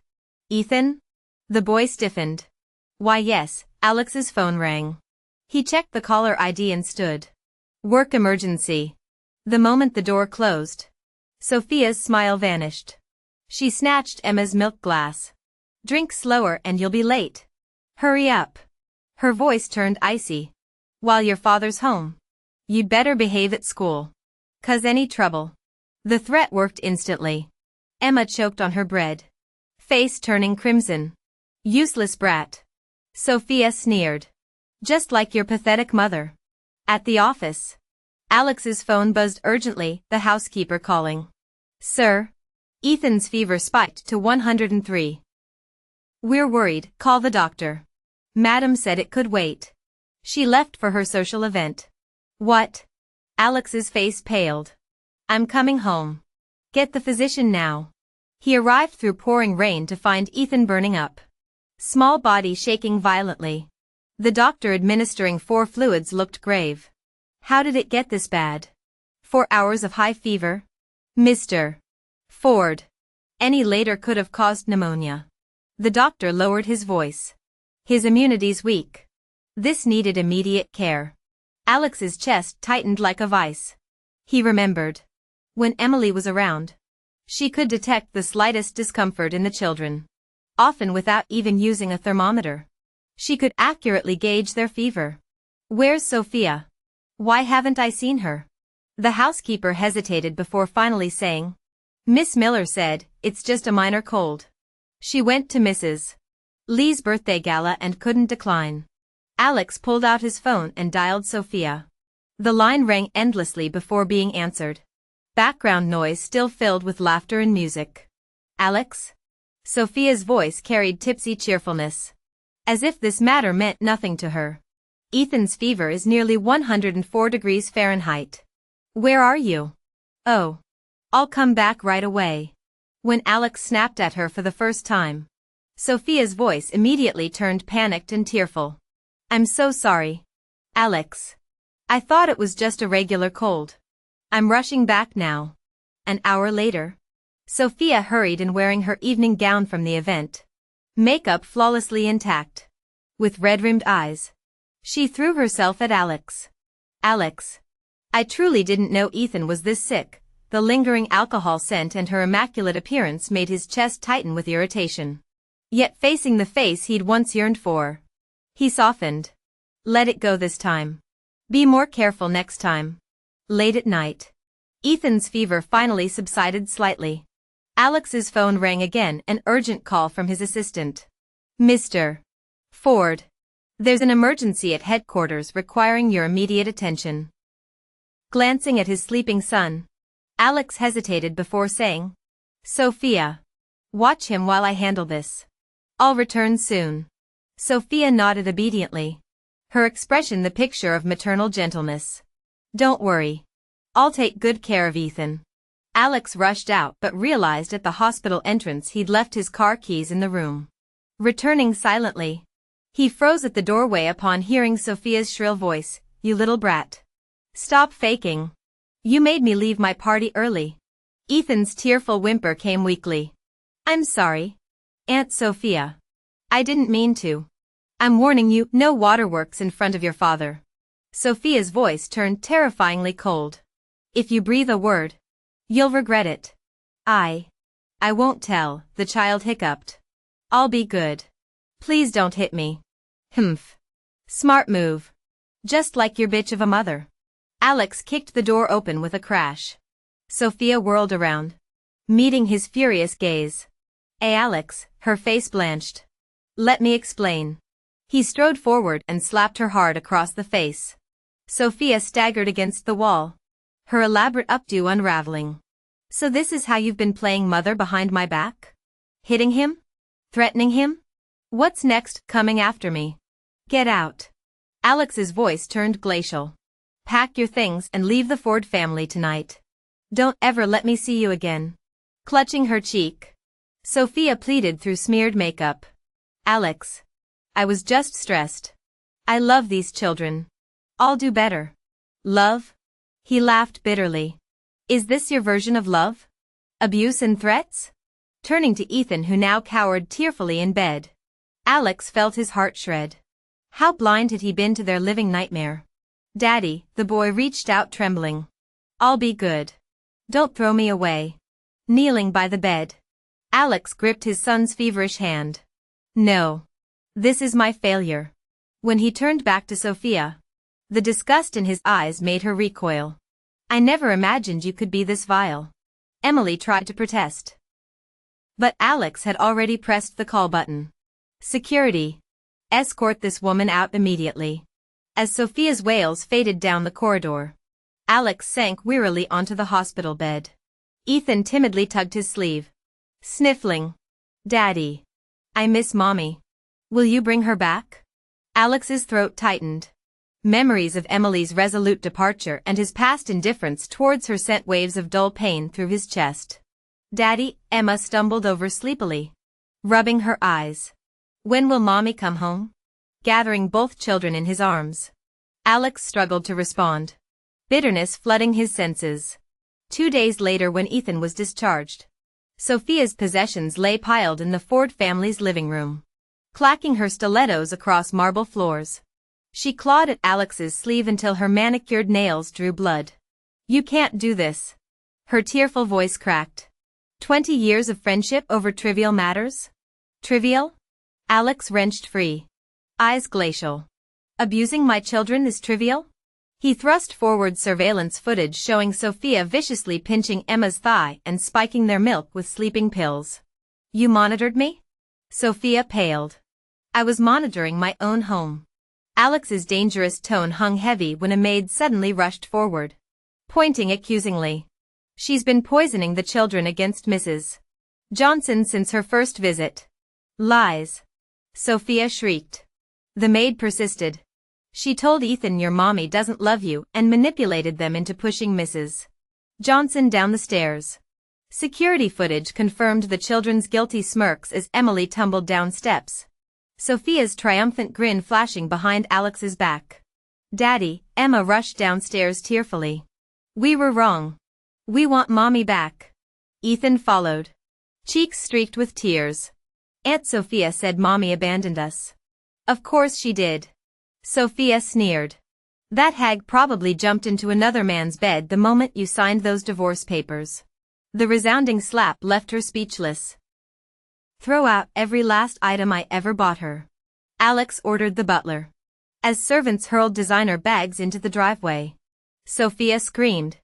Ethan?" The boy stiffened. "Why yes." Alex's phone rang. He checked the caller ID and stood. "Work emergency." The moment the door closed, Sophia's smile vanished. She snatched Emma's milk glass, Drink slower and you'll be late. Hurry up. Her voice turned icy. While your father's home. You'd better behave at school. 'Cause any trouble. The threat worked instantly. Emma choked on her bread. Face turning crimson. Useless brat. Sophia sneered. Just like your pathetic mother. At the office. Alex's phone buzzed urgently, the housekeeper calling. Sir? Ethan's fever spiked to 103. We're worried, call the doctor. Madam said it could wait. She left for her social event. What? Alex's face paled. I'm coming home. Get the physician now. He arrived through pouring rain to find Ethan burning up. Small body shaking violently. The doctor administering 4 fluids looked grave. How did it get this bad? 4 hours of high fever? Mr. Ford. Any later could have caused pneumonia. The doctor lowered his voice. His immunity's weak. This needed immediate care. Alex's chest tightened like a vice. He remembered. When Emily was around, she could detect the slightest discomfort in the children. Often without even using a thermometer. She could accurately gauge their fever. Where's Sophia? Why haven't I seen her? The housekeeper hesitated before finally saying. Miss Miller said, it's just a minor cold. She went to Mrs. Lee's birthday gala and couldn't decline. Alex pulled out his phone and dialed Sophia. The line rang endlessly before being answered. Background noise still filled with laughter and music. Alex? Sophia's voice carried tipsy cheerfulness. As if this matter meant nothing to her. Ethan's fever is nearly 104 degrees Fahrenheit. Where are you? Oh. I'll come back right away. When Alex snapped at her for the first time, Sophia's voice immediately turned panicked and tearful. I'm so sorry. Alex. I thought it was just a regular cold. I'm rushing back now. An hour later, Sophia hurried in wearing her evening gown from the event. Makeup flawlessly intact. With red-rimmed eyes. She threw herself at Alex. Alex. I truly didn't know Ethan was this sick. The lingering alcohol scent and her immaculate appearance made his chest tighten with irritation. Yet facing the face he'd once yearned for. He softened. Let it go this time. Be more careful next time. Late at night. Ethan's fever finally subsided slightly. Alex's phone rang again, an urgent call from his assistant. Mr. Ford. There's an emergency at headquarters requiring your immediate attention. Glancing at his sleeping son, Alex hesitated before saying, Sophia. Watch him while I handle this. I'll return soon. Sophia nodded obediently. Her expression the picture of maternal gentleness. Don't worry. I'll take good care of Ethan. Alex rushed out but realized at the hospital entrance he'd left his car keys in the room. Returning silently, he froze at the doorway upon hearing Sophia's shrill voice, You little brat. Stop faking. You made me leave my party early. Ethan's tearful whimper came weakly. I'm sorry. Aunt Sophia. I didn't mean to. I'm warning you, no waterworks in front of your father. Sophia's voice turned terrifyingly cold. If you breathe a word, you'll regret it. I won't tell, the child hiccuped. I'll be good. Please don't hit me. Humph. Smart move. Just like your bitch of a mother. Alex kicked the door open with a crash. Sophia whirled around, meeting his furious gaze. Alex, her face blanched. Let me explain. He strode forward and slapped her hard across the face. Sophia staggered against the wall, her elaborate updo unraveling. So this is how you've been playing mother behind my back? Hitting him? Threatening him? What's next, coming after me? Get out. Alex's voice turned glacial. Pack your things and leave the Ford family tonight. Don't ever let me see you again. Clutching her cheek, Sophia pleaded through smeared makeup. Alex. I was just stressed. I love these children. I'll do better. Love? He laughed bitterly. Is this your version of love? Abuse and threats? Turning to Ethan, who now cowered tearfully in bed. Alex felt his heart shred. How blind had he been to their living nightmare? Daddy, the boy reached out trembling. I'll be good. Don't throw me away. Kneeling by the bed, Alex gripped his son's feverish hand. No. This is my failure. When he turned back to Sophia, the disgust in his eyes made her recoil. I never imagined you could be this vile. Emily tried to protest. But Alex had already pressed the call button. Security. Escort this woman out immediately. As Sophia's wails faded down the corridor, Alex sank wearily onto the hospital bed. Ethan timidly tugged his sleeve. Sniffling. Daddy. I miss Mommy. Will you bring her back? Alex's throat tightened. Memories of Emily's resolute departure and his past indifference towards her sent waves of dull pain through his chest. Daddy, Emma stumbled over sleepily, rubbing her eyes. When will Mommy come home? Gathering both children in his arms, Alex struggled to respond, bitterness flooding his senses. 2 days later, when Ethan was discharged, Sophia's possessions lay piled in the Ford family's living room, clacking her stilettos across marble floors. She clawed at Alex's sleeve until her manicured nails drew blood. You can't do this. Her tearful voice cracked. 20 years of friendship over trivial matters? Trivial? Alex wrenched free. Eyes glacial. Abusing my children is trivial? He thrust forward surveillance footage showing Sophia viciously pinching Emma's thigh and spiking their milk with sleeping pills. You monitored me? Sophia paled. I was monitoring my own home. Alex's dangerous tone hung heavy when a maid suddenly rushed forward, pointing accusingly. She's been poisoning the children against Mrs. Johnson since her first visit. Lies. Sophia shrieked. The maid persisted. She told Ethan your mommy doesn't love you and manipulated them into pushing Mrs. Johnson down the stairs. Security footage confirmed the children's guilty smirks as Emily tumbled down steps, Sophia's triumphant grin flashing behind Alex's back. Daddy, Emma rushed downstairs tearfully. We were wrong. We want Mommy back. Ethan followed, cheeks streaked with tears. Aunt Sophia said Mommy abandoned us. Of course she did. Sophia sneered. That hag probably jumped into another man's bed the moment you signed those divorce papers. The resounding slap left her speechless. Throw out every last item I ever bought her. Alex ordered the butler, as servants hurled designer bags into the driveway. Sophia screamed.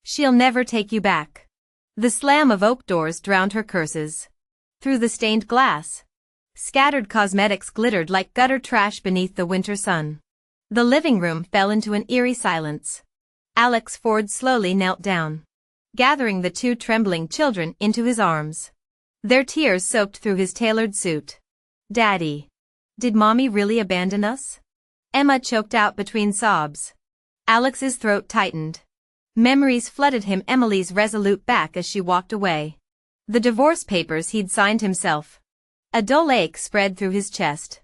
She'll never take you back. The slam of oak doors drowned her curses. Through the stained glass, scattered cosmetics glittered like gutter trash beneath the winter sun. The living room fell into an eerie silence. Alex Ford slowly knelt down, gathering the 2 trembling children into his arms. Their tears soaked through his tailored suit. Daddy. Did Mommy really abandon us? Emma choked out between sobs. Alex's throat tightened. Memories flooded him, Emily's resolute back as she walked away. The divorce papers he'd signed himself. A dull ache spread through his chest.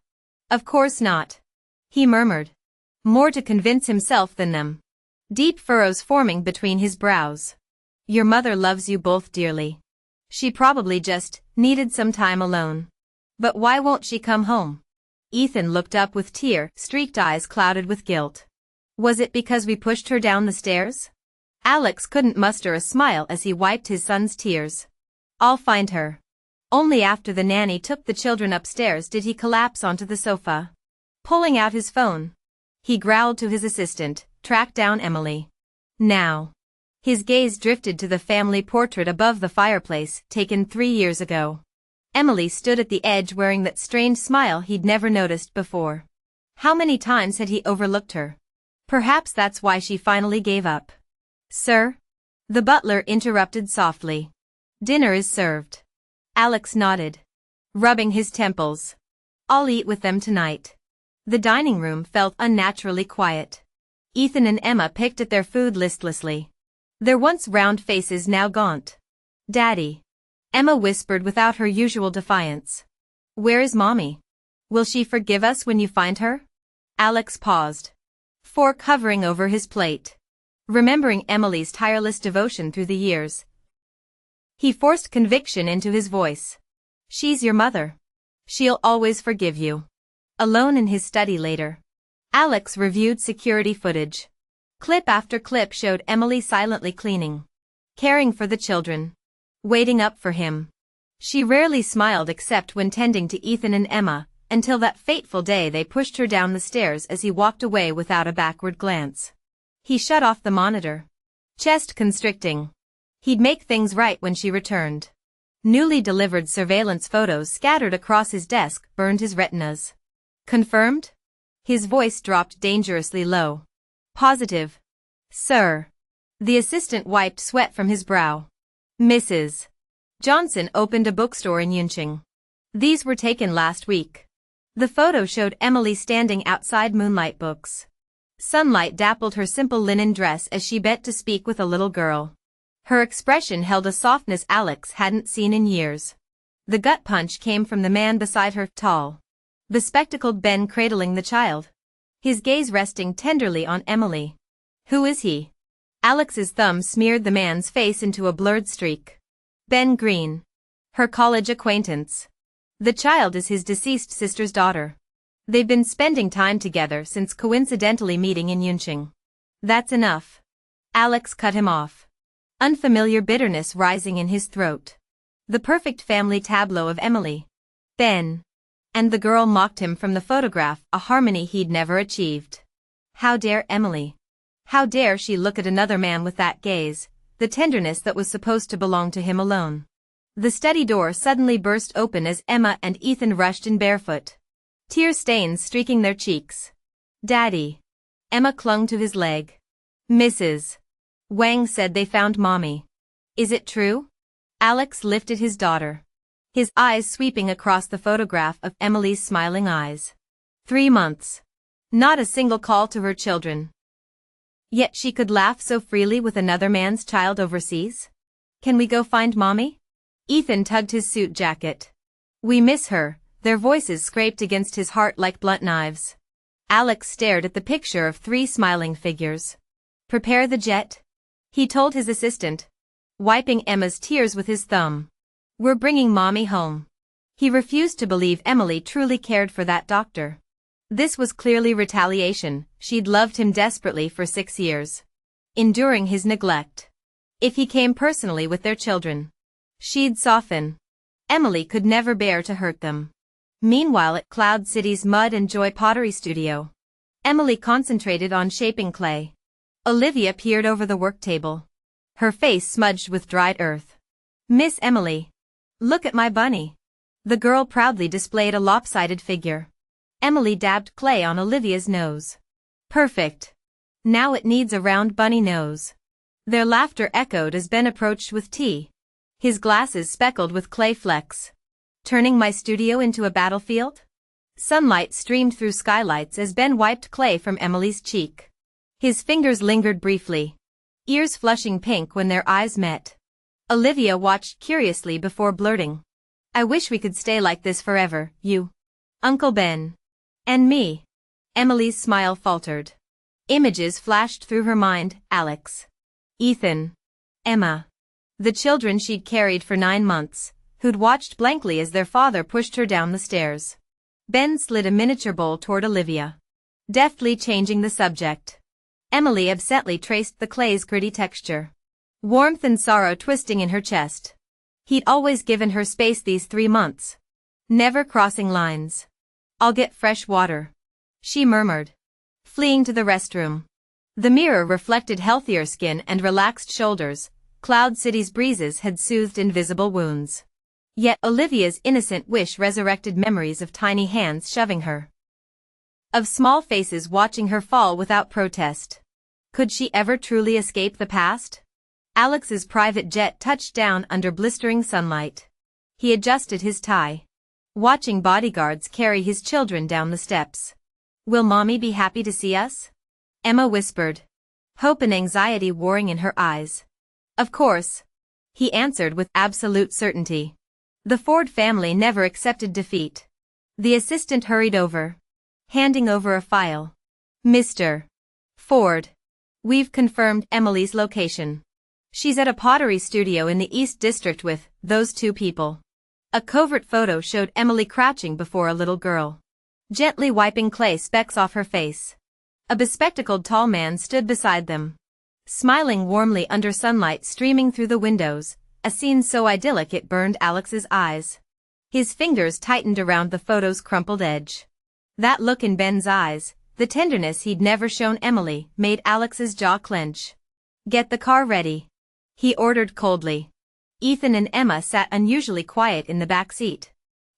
Of course not. He murmured, more to convince himself than them. Deep furrows forming between his brows. Your mother loves you both dearly. She probably just needed some time alone. But why won't she come home? Ethan looked up with tear-streaked eyes clouded with guilt. Was it because we pushed her down the stairs? Alex couldn't muster a smile as he wiped his son's tears. I'll find her. Only after the nanny took the children upstairs did he collapse onto the sofa. Pulling out his phone, he growled to his assistant, track down Emily. Now. His gaze drifted to the family portrait above the fireplace, taken 3 years ago. Emily stood at the edge wearing that strange smile he'd never noticed before. How many times had he overlooked her? Perhaps that's why she finally gave up. Sir? The butler interrupted softly. Dinner is served. Alex nodded, rubbing his temples. I'll eat with them tonight. The dining room felt unnaturally quiet. Ethan and Emma picked at their food listlessly, their once round faces now gaunt. Daddy. Emma whispered without her usual defiance. Where is Mommy? Will she forgive us when you find her? Alex paused, fork hovering over his plate. Remembering Emily's tireless devotion through the years, he forced conviction into his voice. She's your mother. She'll always forgive you. Alone in his study later, Alex reviewed security footage. Clip after clip showed Emily silently cleaning, caring for the children, waiting up for him. She rarely smiled except when tending to Ethan and Emma, until that fateful day they pushed her down the stairs as he walked away without a backward glance. He shut off the monitor. Chest constricting. He'd make things right when she returned. Newly delivered surveillance photos scattered across his desk burned his retinas. Confirmed? His voice dropped dangerously low. Positive. Sir. The assistant wiped sweat from his brow. Mrs. Johnson opened a bookstore in Yunqing. These were taken last week. The photo showed Emily standing outside Moonlight Books. Sunlight dappled her simple linen dress as she bent to speak with a little girl. Her expression held a softness Alex hadn't seen in years. The gut punch came from the man beside her, tall, bespectacled Ben cradling the child. His gaze resting tenderly on Emily. Who is he? Alex's thumb smeared the man's face into a blurred streak. Ben Green. Her college acquaintance. The child is his deceased sister's daughter. They've been spending time together since coincidentally meeting in Yunqing. That's enough. Alex cut him off. Unfamiliar bitterness rising in his throat. The perfect family tableau of Emily, Ben, and the girl mocked him from the photograph, a harmony he'd never achieved. How dare Emily? How dare she look at another man with that gaze, the tenderness that was supposed to belong to him alone. The study door suddenly burst open as Emma and Ethan rushed in barefoot. Tear stains streaking their cheeks. Daddy. Emma clung to his leg. Mrs. Wang said they found Mommy. Is it true? Alex lifted his daughter. His eyes sweeping across the photograph of Emily's smiling eyes. 3 months. Not a single call to her children. Yet she could laugh so freely with another man's child overseas? Can we go find Mommy? Ethan tugged his suit jacket. We miss her, their voices scraped against his heart like blunt knives. Alex stared at the picture of 3 smiling figures. Prepare the jet, he told his assistant, wiping Emma's tears with his thumb. We're bringing Mommy home. He refused to believe Emily truly cared for that doctor. This was clearly retaliation. She'd loved him desperately for 6 years, enduring his neglect. If he came personally with their children, she'd soften. Emily could never bear to hurt them. Meanwhile at Cloud City's Mud and Joy Pottery Studio, Emily concentrated on shaping clay. Olivia peered over the work table, her face smudged with dried earth. Miss Emily. Look at my bunny. The girl proudly displayed a lopsided figure. Emily dabbed clay on Olivia's nose. Perfect. Now it needs a round bunny nose. Their laughter echoed as Ben approached with tea, his glasses speckled with clay flecks. Turning my studio into a battlefield? Sunlight streamed through skylights as Ben wiped clay from Emily's cheek. His fingers lingered briefly, ears flushing pink when their eyes met. Olivia watched curiously before blurting. I wish we could stay like this forever, you, Uncle Ben, and me. Emily's smile faltered. Images flashed through her mind, Alex, Ethan, Emma, the children she'd carried for 9 months, who'd watched blankly as their father pushed her down the stairs. Ben slid a miniature bowl toward Olivia, deftly changing the subject. Emily absently traced the clay's gritty texture. Warmth and sorrow twisting in her chest. He'd always given her space these 3 months. Never crossing lines. I'll get fresh water, she murmured, fleeing to the restroom. The mirror reflected healthier skin and relaxed shoulders. Cloud City's breezes had soothed invisible wounds. Yet Olivia's innocent wish resurrected memories of tiny hands shoving her, of small faces watching her fall without protest. Could she ever truly escape the past? Alex's private jet touched down under blistering sunlight. He adjusted his tie, watching bodyguards carry his children down the steps. Will Mommy be happy to see us? Emma whispered, hope and anxiety warring in her eyes. Of course, he answered with absolute certainty. The Ford family never accepted defeat. The assistant hurried over, handing over a file. Mr. Ford. We've confirmed Emily's location. She's at a pottery studio in the East District with those 2 people. A covert photo showed Emily crouching before a little girl, gently wiping clay specks off her face. A bespectacled tall man stood beside them, smiling warmly under sunlight streaming through the windows. a scene so idyllic it burned Alex's eyes. His fingers tightened around the photo's crumpled edge. That look in Ben's eyes, the tenderness he'd never shown Emily, made Alex's jaw clench. "Get the car ready," he ordered coldly. Ethan and Emma sat unusually quiet in the back seat,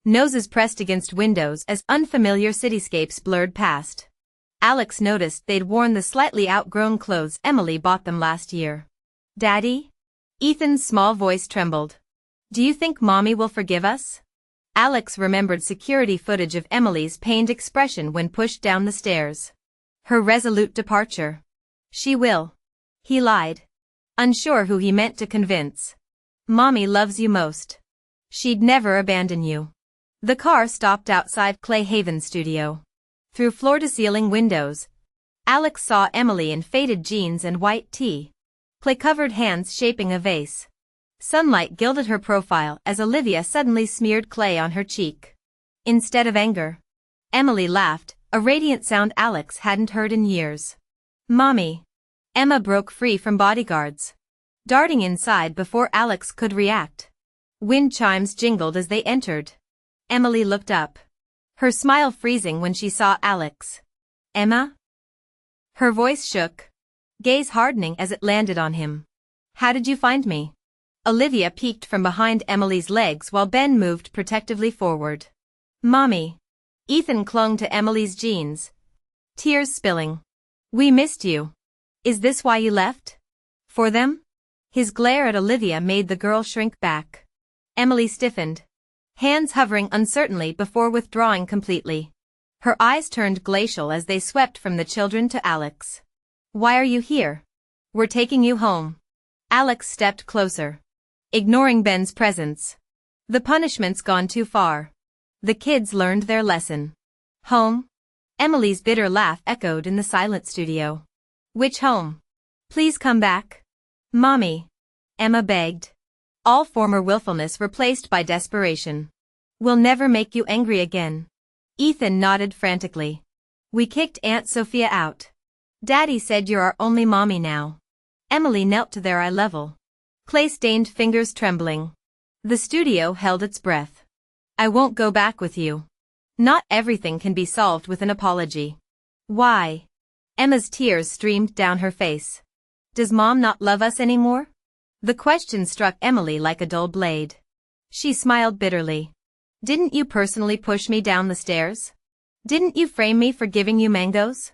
noses pressed against windows as unfamiliar cityscapes blurred past. Alex noticed they'd worn the slightly outgrown clothes Emily bought them last year. "Daddy?" Ethan's small voice trembled. "Do you think Mommy will forgive us?" Alex remembered security footage of Emily's pained expression when pushed down the stairs. Her resolute departure. "She will." He lied, unsure who he meant to convince. "Mommy loves you most. She'd never abandon you." The car stopped outside Clay Haven's studio. Through floor-to-ceiling windows, Alex saw Emily in faded jeans and white tee, clay-covered hands shaping a vase. Sunlight gilded her profile as Olivia suddenly smeared clay on her cheek. Instead of anger, Emily laughed, a radiant sound Alex hadn't heard in years. "Mommy." Emma broke free from bodyguards, darting inside before Alex could react. Wind chimes jingled as they entered. Emily looked up, her smile freezing when she saw Alex. "Emma?" Her voice shook, gaze hardening as it landed on him. "How did you find me?" Olivia peeked from behind Emily's legs while Ben moved protectively forward. "Mommy." Ethan clung to Emily's jeans, tears spilling. "We missed you. Is this why you left? For them?" His glare at Olivia made the girl shrink back. Emily stiffened, hands hovering uncertainly before withdrawing completely. Her eyes turned glacial as they swept from the children to Alex. "Why are you here?" "We're taking you home." Alex stepped closer, ignoring Ben's presence. "The punishment's gone too far. The kids learned their lesson." "Home?" Emily's bitter laugh echoed in the silent studio. "Which home? Please come back." "Mommy," Emma begged, all former willfulness replaced by desperation. "We'll never make you angry again." Ethan nodded frantically. "We kicked Aunt Sophia out. Daddy said you're our only mommy now." Emily knelt to their eye level, clay-stained fingers trembling. The studio held its breath. "I won't go back with you." Not everything can be solved with an apology. "Why?" Emma's tears streamed down her face. "Does Mom not love us anymore?" The question struck Emily like a dull blade. She smiled bitterly. "Didn't you personally push me down the stairs? Didn't you frame me for giving you mangoes?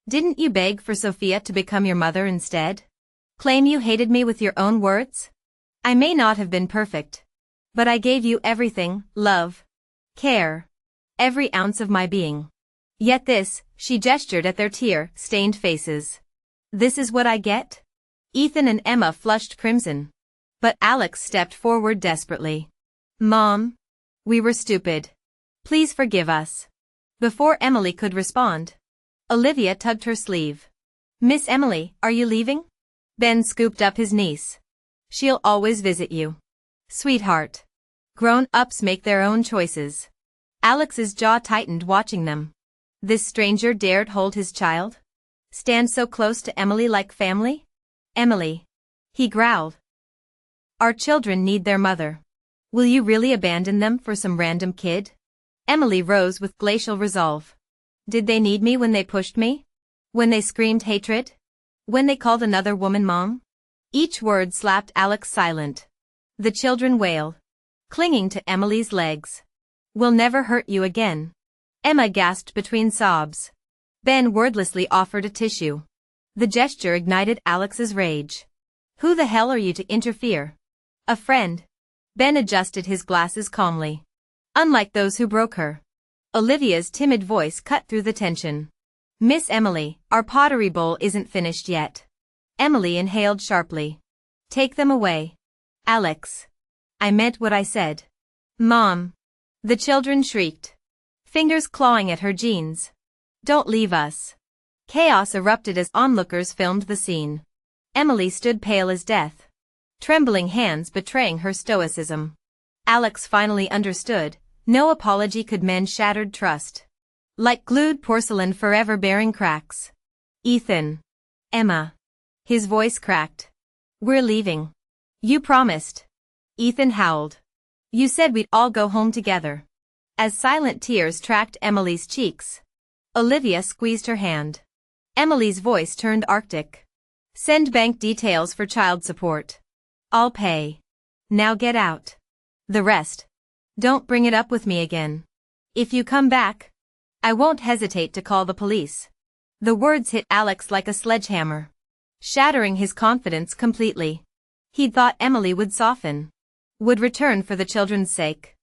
Didn't you beg for Sophia to become your mother instead? Claim you hated me with your own words? I may not have been perfect, but I gave you everything, love, care, every ounce of my being. Yet this," she gestured at their tear-stained faces. "This is what I get?" Ethan and Emma flushed crimson, but Alex stepped forward desperately. "Mom, we were stupid. Please forgive us." Before Emily could respond, Olivia tugged her sleeve. "Miss Emily, are you leaving?" Ben scooped up his niece. "She'll always visit you, sweetheart. Grown-ups make their own choices." Alex's jaw tightened watching them. This stranger dared hold his child? Stand so close to Emily like family? "Emily," he growled. "Our children need their mother. Will you really abandon them for some random kid?" Emily rose with glacial resolve. "Did they need me when they pushed me? When they screamed hatred? When they called another woman mom?" Each word slapped Alex silent. The children wailed, clinging to Emily's legs. "We'll never hurt you again." Emma gasped between sobs. Ben wordlessly offered a tissue. The gesture ignited Alex's rage. "Who the hell are you to interfere?" "A friend." Ben adjusted his glasses calmly. "Unlike those who broke her." Olivia's timid voice cut through the tension. "Miss Emily, our pottery bowl isn't finished yet." Emily inhaled sharply. "Take them away." "Alex. I meant what I said." "Mom." The children shrieked, fingers clawing at her jeans. "Don't leave us." Chaos erupted as onlookers filmed the scene. Emily stood pale as death, trembling hands betraying her stoicism. Alex finally understood, no apology could mend shattered trust. Like glued porcelain forever bearing cracks. "Ethan." "Emma." His voice cracked. "We're leaving. You promised." Ethan howled. You said we'd all go home together. As silent tears tracked Emily's cheeks, Olivia squeezed her hand. Emily's voice turned arctic. Send bank details for child support. I'll pay. Now get out. The rest. Don't bring it up with me again. If you come back, I won't hesitate to call the police. The words hit Alex like a sledgehammer, shattering his confidence completely. He'd thought Emily would soften, would return for the children's sake.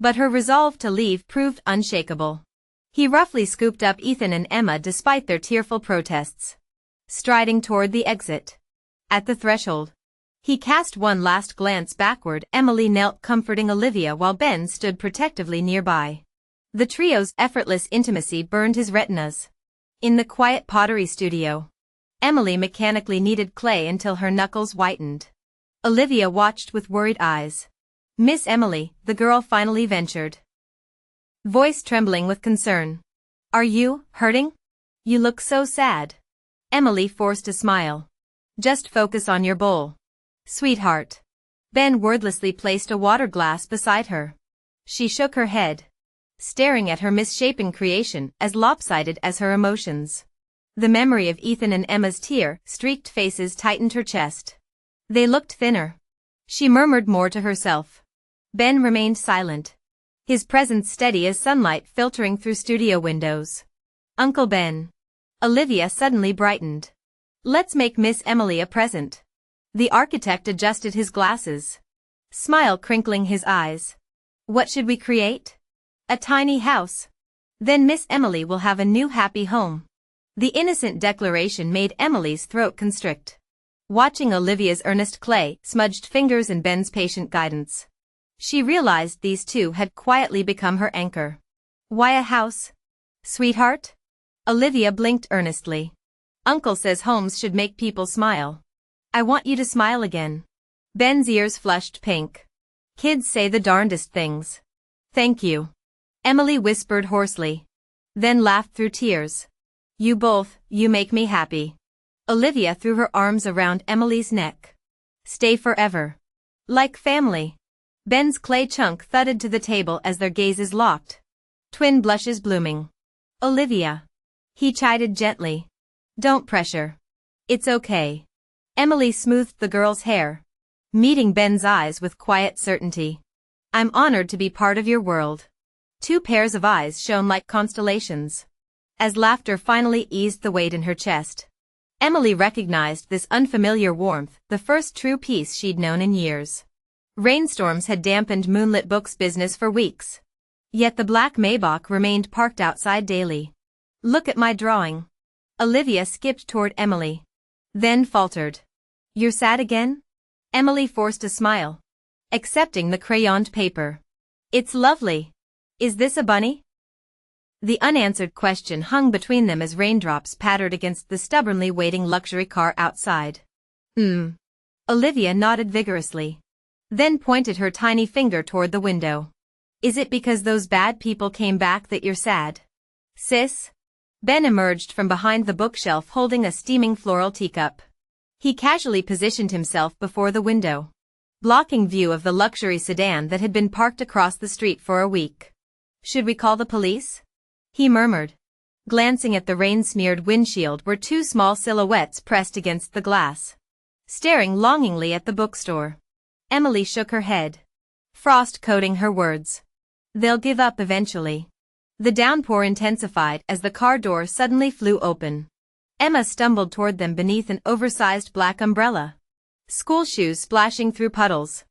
But her resolve to leave proved unshakable. He roughly scooped up Ethan and Emma despite their tearful protests, striding toward the exit. At the threshold, he cast one last glance backward. Emily knelt comforting Olivia while Ben stood protectively nearby. The trio's effortless intimacy burned his retinas. In the quiet pottery studio, Emily mechanically kneaded clay until her knuckles whitened. Olivia watched with worried eyes. Miss Emily, the girl finally ventured, voice trembling with concern. Are you hurting? You look so sad. Emily forced a smile. Just focus on your bowl, sweetheart. Ben wordlessly placed a water glass beside her. She shook her head, staring at her misshapen creation as lopsided as her emotions. The memory of Ethan and Emma's tear-streaked faces tightened her chest. They looked thinner. She murmured more to herself. Ben remained silent, his presence steady as sunlight filtering through studio windows. Uncle Ben. Olivia suddenly brightened. Let's make Miss Emily a present. The architect adjusted his glasses, smile crinkling his eyes. What should we create? A tiny house. Then Miss Emily will have a new happy home. The innocent declaration made Emily's throat constrict. Watching Olivia's earnest clay-smudged fingers and Ben's patient guidance, she realized these two had quietly become her anchor. Why a house? Sweetheart? Olivia blinked earnestly. Uncle says homes should make people smile. I want you to smile again. Ben's ears flushed pink. Kids say the darndest things. Thank you. Emily whispered hoarsely, then laughed through tears. You both, you make me happy. Olivia threw her arms around Emily's neck. Stay forever. Like family. Ben's clay chunk thudded to the table as their gazes locked, twin blushes blooming. Olivia. He chided gently. Don't pressure. It's okay. Emily smoothed the girl's hair, meeting Ben's eyes with quiet certainty. I'm honored to be part of your world. Two pairs of eyes shone like constellations. As laughter finally eased the weight in her chest, Emily recognized this unfamiliar warmth, the first true peace she'd known in years. Rainstorms had dampened Moonlit Books' business for weeks. Yet the black Maybach remained parked outside daily. Look at my drawing. Olivia skipped toward Emily, then faltered. You're sad again? Emily forced a smile, accepting the crayoned paper. It's lovely. Is this a bunny? The unanswered question hung between them as raindrops pattered against the stubbornly waiting luxury car outside. Olivia nodded vigorously, then pointed her tiny finger toward the window. Is it because those bad people came back that you're sad? Sis? Ben emerged from behind the bookshelf holding a steaming floral teacup. He casually positioned himself before the window, blocking view of the luxury sedan that had been parked across the street for a week. Should we call the police? He murmured, glancing at the rain-smeared windshield where two small silhouettes pressed against the glass, staring longingly at the bookstore. Emily shook her head, frost coating her words. They'll give up eventually. The downpour intensified as the car door suddenly flew open. Emma stumbled toward them beneath an oversized black umbrella, school shoes splashing through puddles.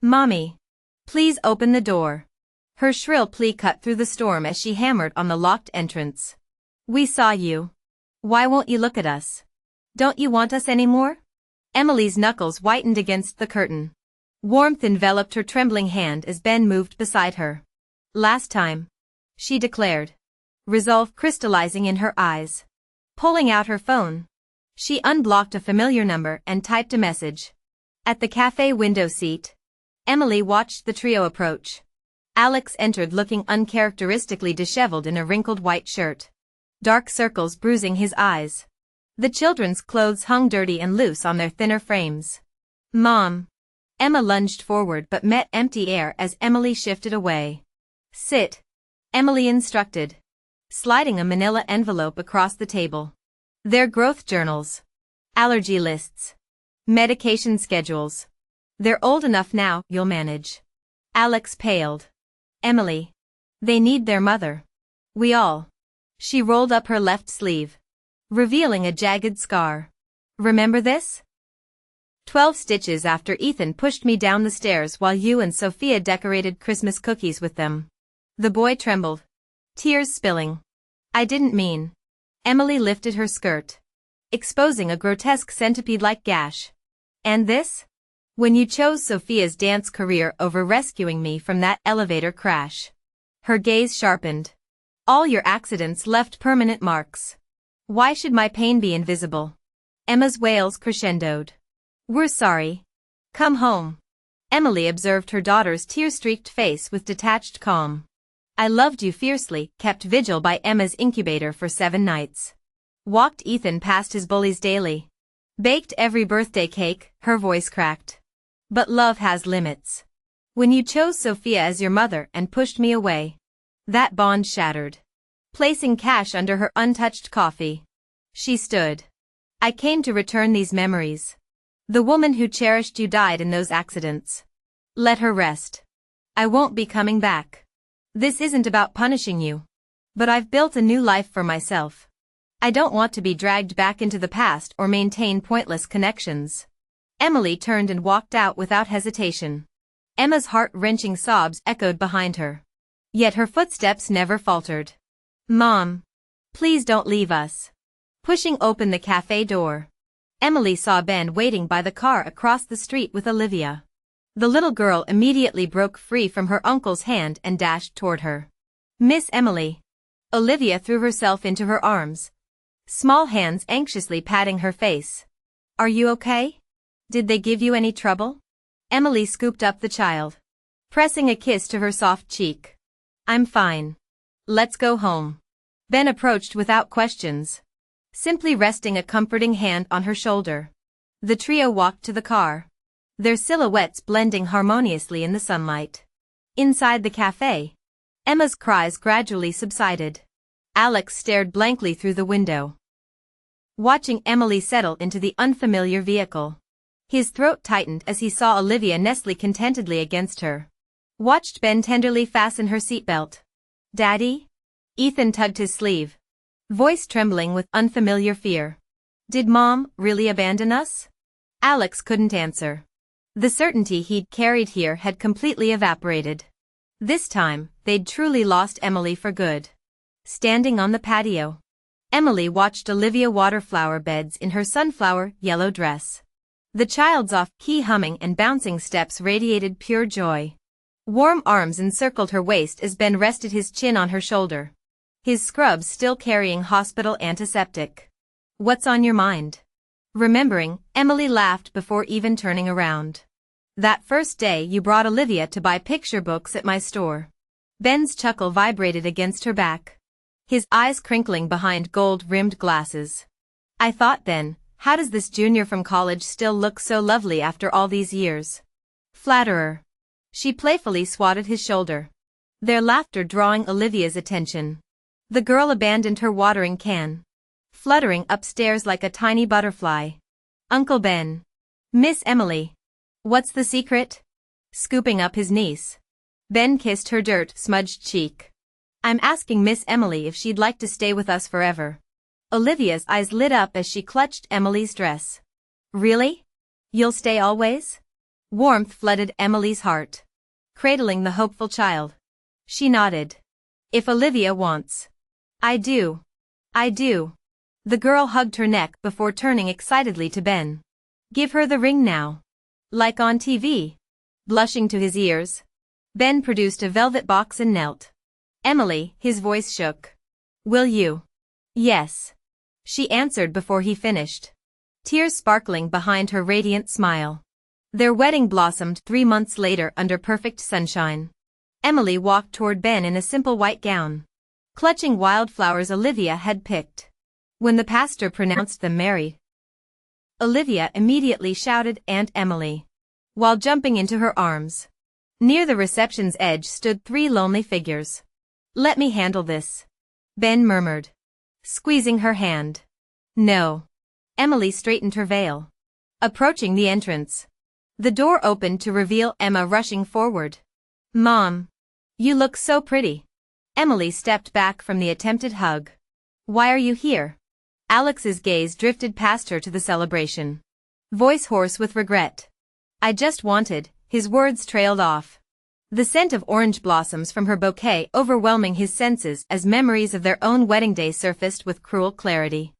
Mommy, please open the door. Her shrill plea cut through the storm as she hammered on the locked entrance. We saw you. Why won't you look at us? Don't you want us anymore? Emily's knuckles whitened against the curtain. Warmth enveloped her trembling hand as Ben moved beside her. Last time, she declared, resolve crystallizing in her eyes. Pulling out her phone, she unblocked a familiar number and typed a message. At the cafe window seat, Emily watched the trio approach. Alex entered looking uncharacteristically disheveled in a wrinkled white shirt, dark circles bruising his eyes. The children's clothes hung dirty and loose on their thinner frames. Mom. Emma lunged forward but met empty air as Emily shifted away. Sit, Emily instructed, sliding a manila envelope across the table. They're growth journals, allergy lists, medication schedules. They're old enough now, you'll manage. Alex paled. Emily. They need their mother. We all. She rolled up her left sleeve, revealing a jagged scar. Remember this? 12 stitches after Ethan pushed me down the stairs while you and Sophia decorated Christmas cookies with them. The boy trembled, tears spilling. I didn't mean. Emily lifted her skirt, exposing a grotesque centipede-like gash. And this? When you chose Sophia's dance career over rescuing me from that elevator crash. Her gaze sharpened. All your accidents left permanent marks. Why should my pain be invisible? Emma's wails crescendoed. We're sorry. Come home. Emily observed her daughter's tear-streaked face with detached calm. I loved you fiercely, kept vigil by Emma's incubator for 7 nights. Walked Ethan past his bullies daily. Baked every birthday cake, her voice cracked. But love has limits. When you chose Sophia as your mother and pushed me away. That bond shattered. Placing cash under her untouched coffee. She stood. I came to return these memories. The woman who cherished you died in those accidents. Let her rest. I won't be coming back. This isn't about punishing you. But I've built a new life for myself. I don't want to be dragged back into the past or maintain pointless connections. Emily turned and walked out without hesitation. Emma's heart-wrenching sobs echoed behind her. Yet her footsteps never faltered. Mom. Please don't leave us. Pushing open the cafe door, Emily saw Ben waiting by the car across the street with Olivia. The little girl immediately broke free from her uncle's hand and dashed toward her. Miss Emily. Olivia threw herself into her arms, small hands anxiously patting her face. Are you okay? Did they give you any trouble? Emily scooped up the child, pressing a kiss to her soft cheek. I'm fine. Let's go home. Ben approached without questions, simply resting a comforting hand on her shoulder. The trio walked to the car, their silhouettes blending harmoniously in the sunlight. Inside the cafe, Emma's cries gradually subsided. Alex stared blankly through the window, watching Emily settle into the unfamiliar vehicle. His throat tightened as he saw Olivia nestle contentedly against her. Watched Ben tenderly fasten her seatbelt. Daddy? Ethan tugged his sleeve, voice trembling with unfamiliar fear. Did Mom really abandon us? Alex couldn't answer. The certainty he'd carried here had completely evaporated. This time, they'd truly lost Emily for good. Standing on the patio, Emily watched Olivia water flower beds in her sunflower yellow dress. The child's off-key humming and bouncing steps radiated pure joy. Warm arms encircled her waist as Ben rested his chin on her shoulder, his scrubs still carrying hospital antiseptic. What's on your mind? Remembering, Emily laughed before even turning around. That first day you brought Olivia to buy picture books at my store. Ben's chuckle vibrated against her back, his eyes crinkling behind gold-rimmed glasses. I thought then, how does this junior from college still look so lovely after all these years? Flatterer. She playfully swatted his shoulder, their laughter drawing Olivia's attention. The girl abandoned her watering can, fluttering upstairs like a tiny butterfly. Uncle Ben. Miss Emily. What's the secret? Scooping up his niece, Ben kissed her dirt-smudged cheek. I'm asking Miss Emily if she'd like to stay with us forever. Olivia's eyes lit up as she clutched Emily's dress. Really? You'll stay always? Warmth flooded Emily's heart, cradling the hopeful child. She nodded. If Olivia wants. I do. I do. The girl hugged her neck before turning excitedly to Ben. Give her the ring now. Like on TV. Blushing to his ears, Ben produced a velvet box and knelt. Emily, his voice shook. Will you? Yes. She answered before he finished, tears sparkling behind her radiant smile. Their wedding blossomed 3 months later under perfect sunshine. Emily walked toward Ben in a simple white gown, clutching wildflowers Olivia had picked. When the pastor pronounced them married, Olivia immediately shouted, Aunt Emily. while jumping into her arms. Near the reception's edge stood 3 lonely figures. "Let me handle this," Ben murmured, squeezing her hand. "No." Emily straightened her veil. Approaching the entrance, the door opened to reveal Emma rushing forward. "Mom, you look so pretty." Emily stepped back from the attempted hug. "Why are you here?" Alex's gaze drifted past her to the celebration, voice hoarse with regret. "I just wanted," his words trailed off. The scent of orange blossoms from her bouquet overwhelming his senses as memories of their own wedding day surfaced with cruel clarity.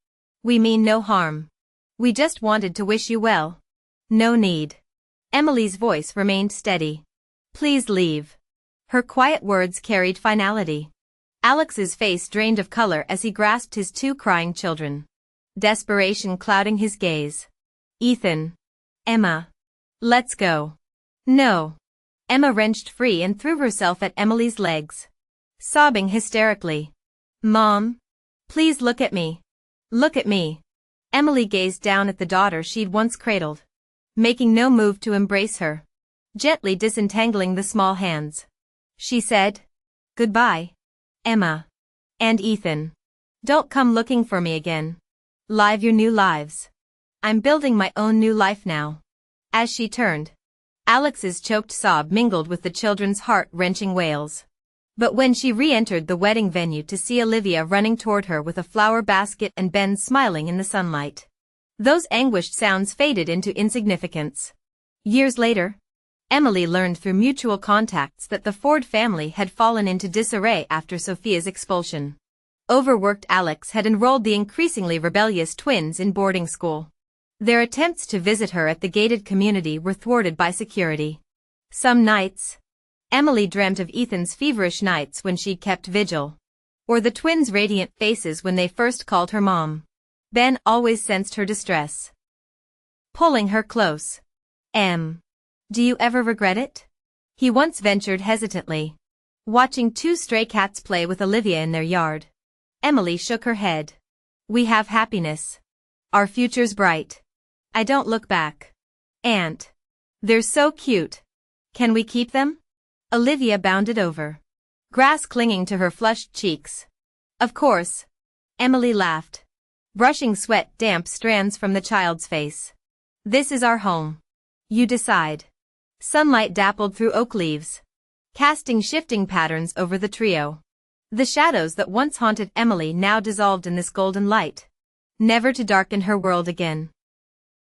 "We mean no harm. We just wanted to wish you well." "No need." Emily's voice remained steady. "Please leave." Her quiet words carried finality. Alex's face drained of color as he grasped his 2 crying children, desperation clouding his gaze. "Ethan. Emma. Let's go." "No." Emma wrenched free and threw herself at Emily's legs, sobbing hysterically. "Mom. Please look at me. Look at me." Emily gazed down at the daughter she'd once cradled, making no move to embrace her. Gently disentangling the small hands, she said, "Goodbye, Emma. And Ethan. Don't come looking for me again. Live your new lives. I'm building my own new life now." As she turned, Alex's choked sob mingled with the children's heart-wrenching wails. But when she re-entered the wedding venue to see Olivia running toward her with a flower basket and Ben smiling in the sunlight, those anguished sounds faded into insignificance. Years later, Emily learned through mutual contacts that the Ford family had fallen into disarray after Sophia's expulsion. Overworked Alex had enrolled the increasingly rebellious twins in boarding school. Their attempts to visit her at the gated community were thwarted by security. Some nights, Emily dreamt of Ethan's feverish nights when she'd kept vigil, or the twins' radiant faces when they first called her mom. Ben always sensed her distress, pulling her close. Do you ever regret it?" he once ventured hesitantly, watching 2 stray cats play with Olivia in their yard. Emily shook her head. "We have happiness. Our future's bright. I don't look back. Aunt. They're so cute. Can we keep them?" Olivia bounded over, grass clinging to her flushed cheeks. "Of course." Emily laughed, brushing sweat-damp strands from the child's face. "This is our home. You decide." Sunlight dappled through oak leaves, casting shifting patterns over the trio. The shadows that once haunted Emily now dissolved in this golden light, never to darken her world again.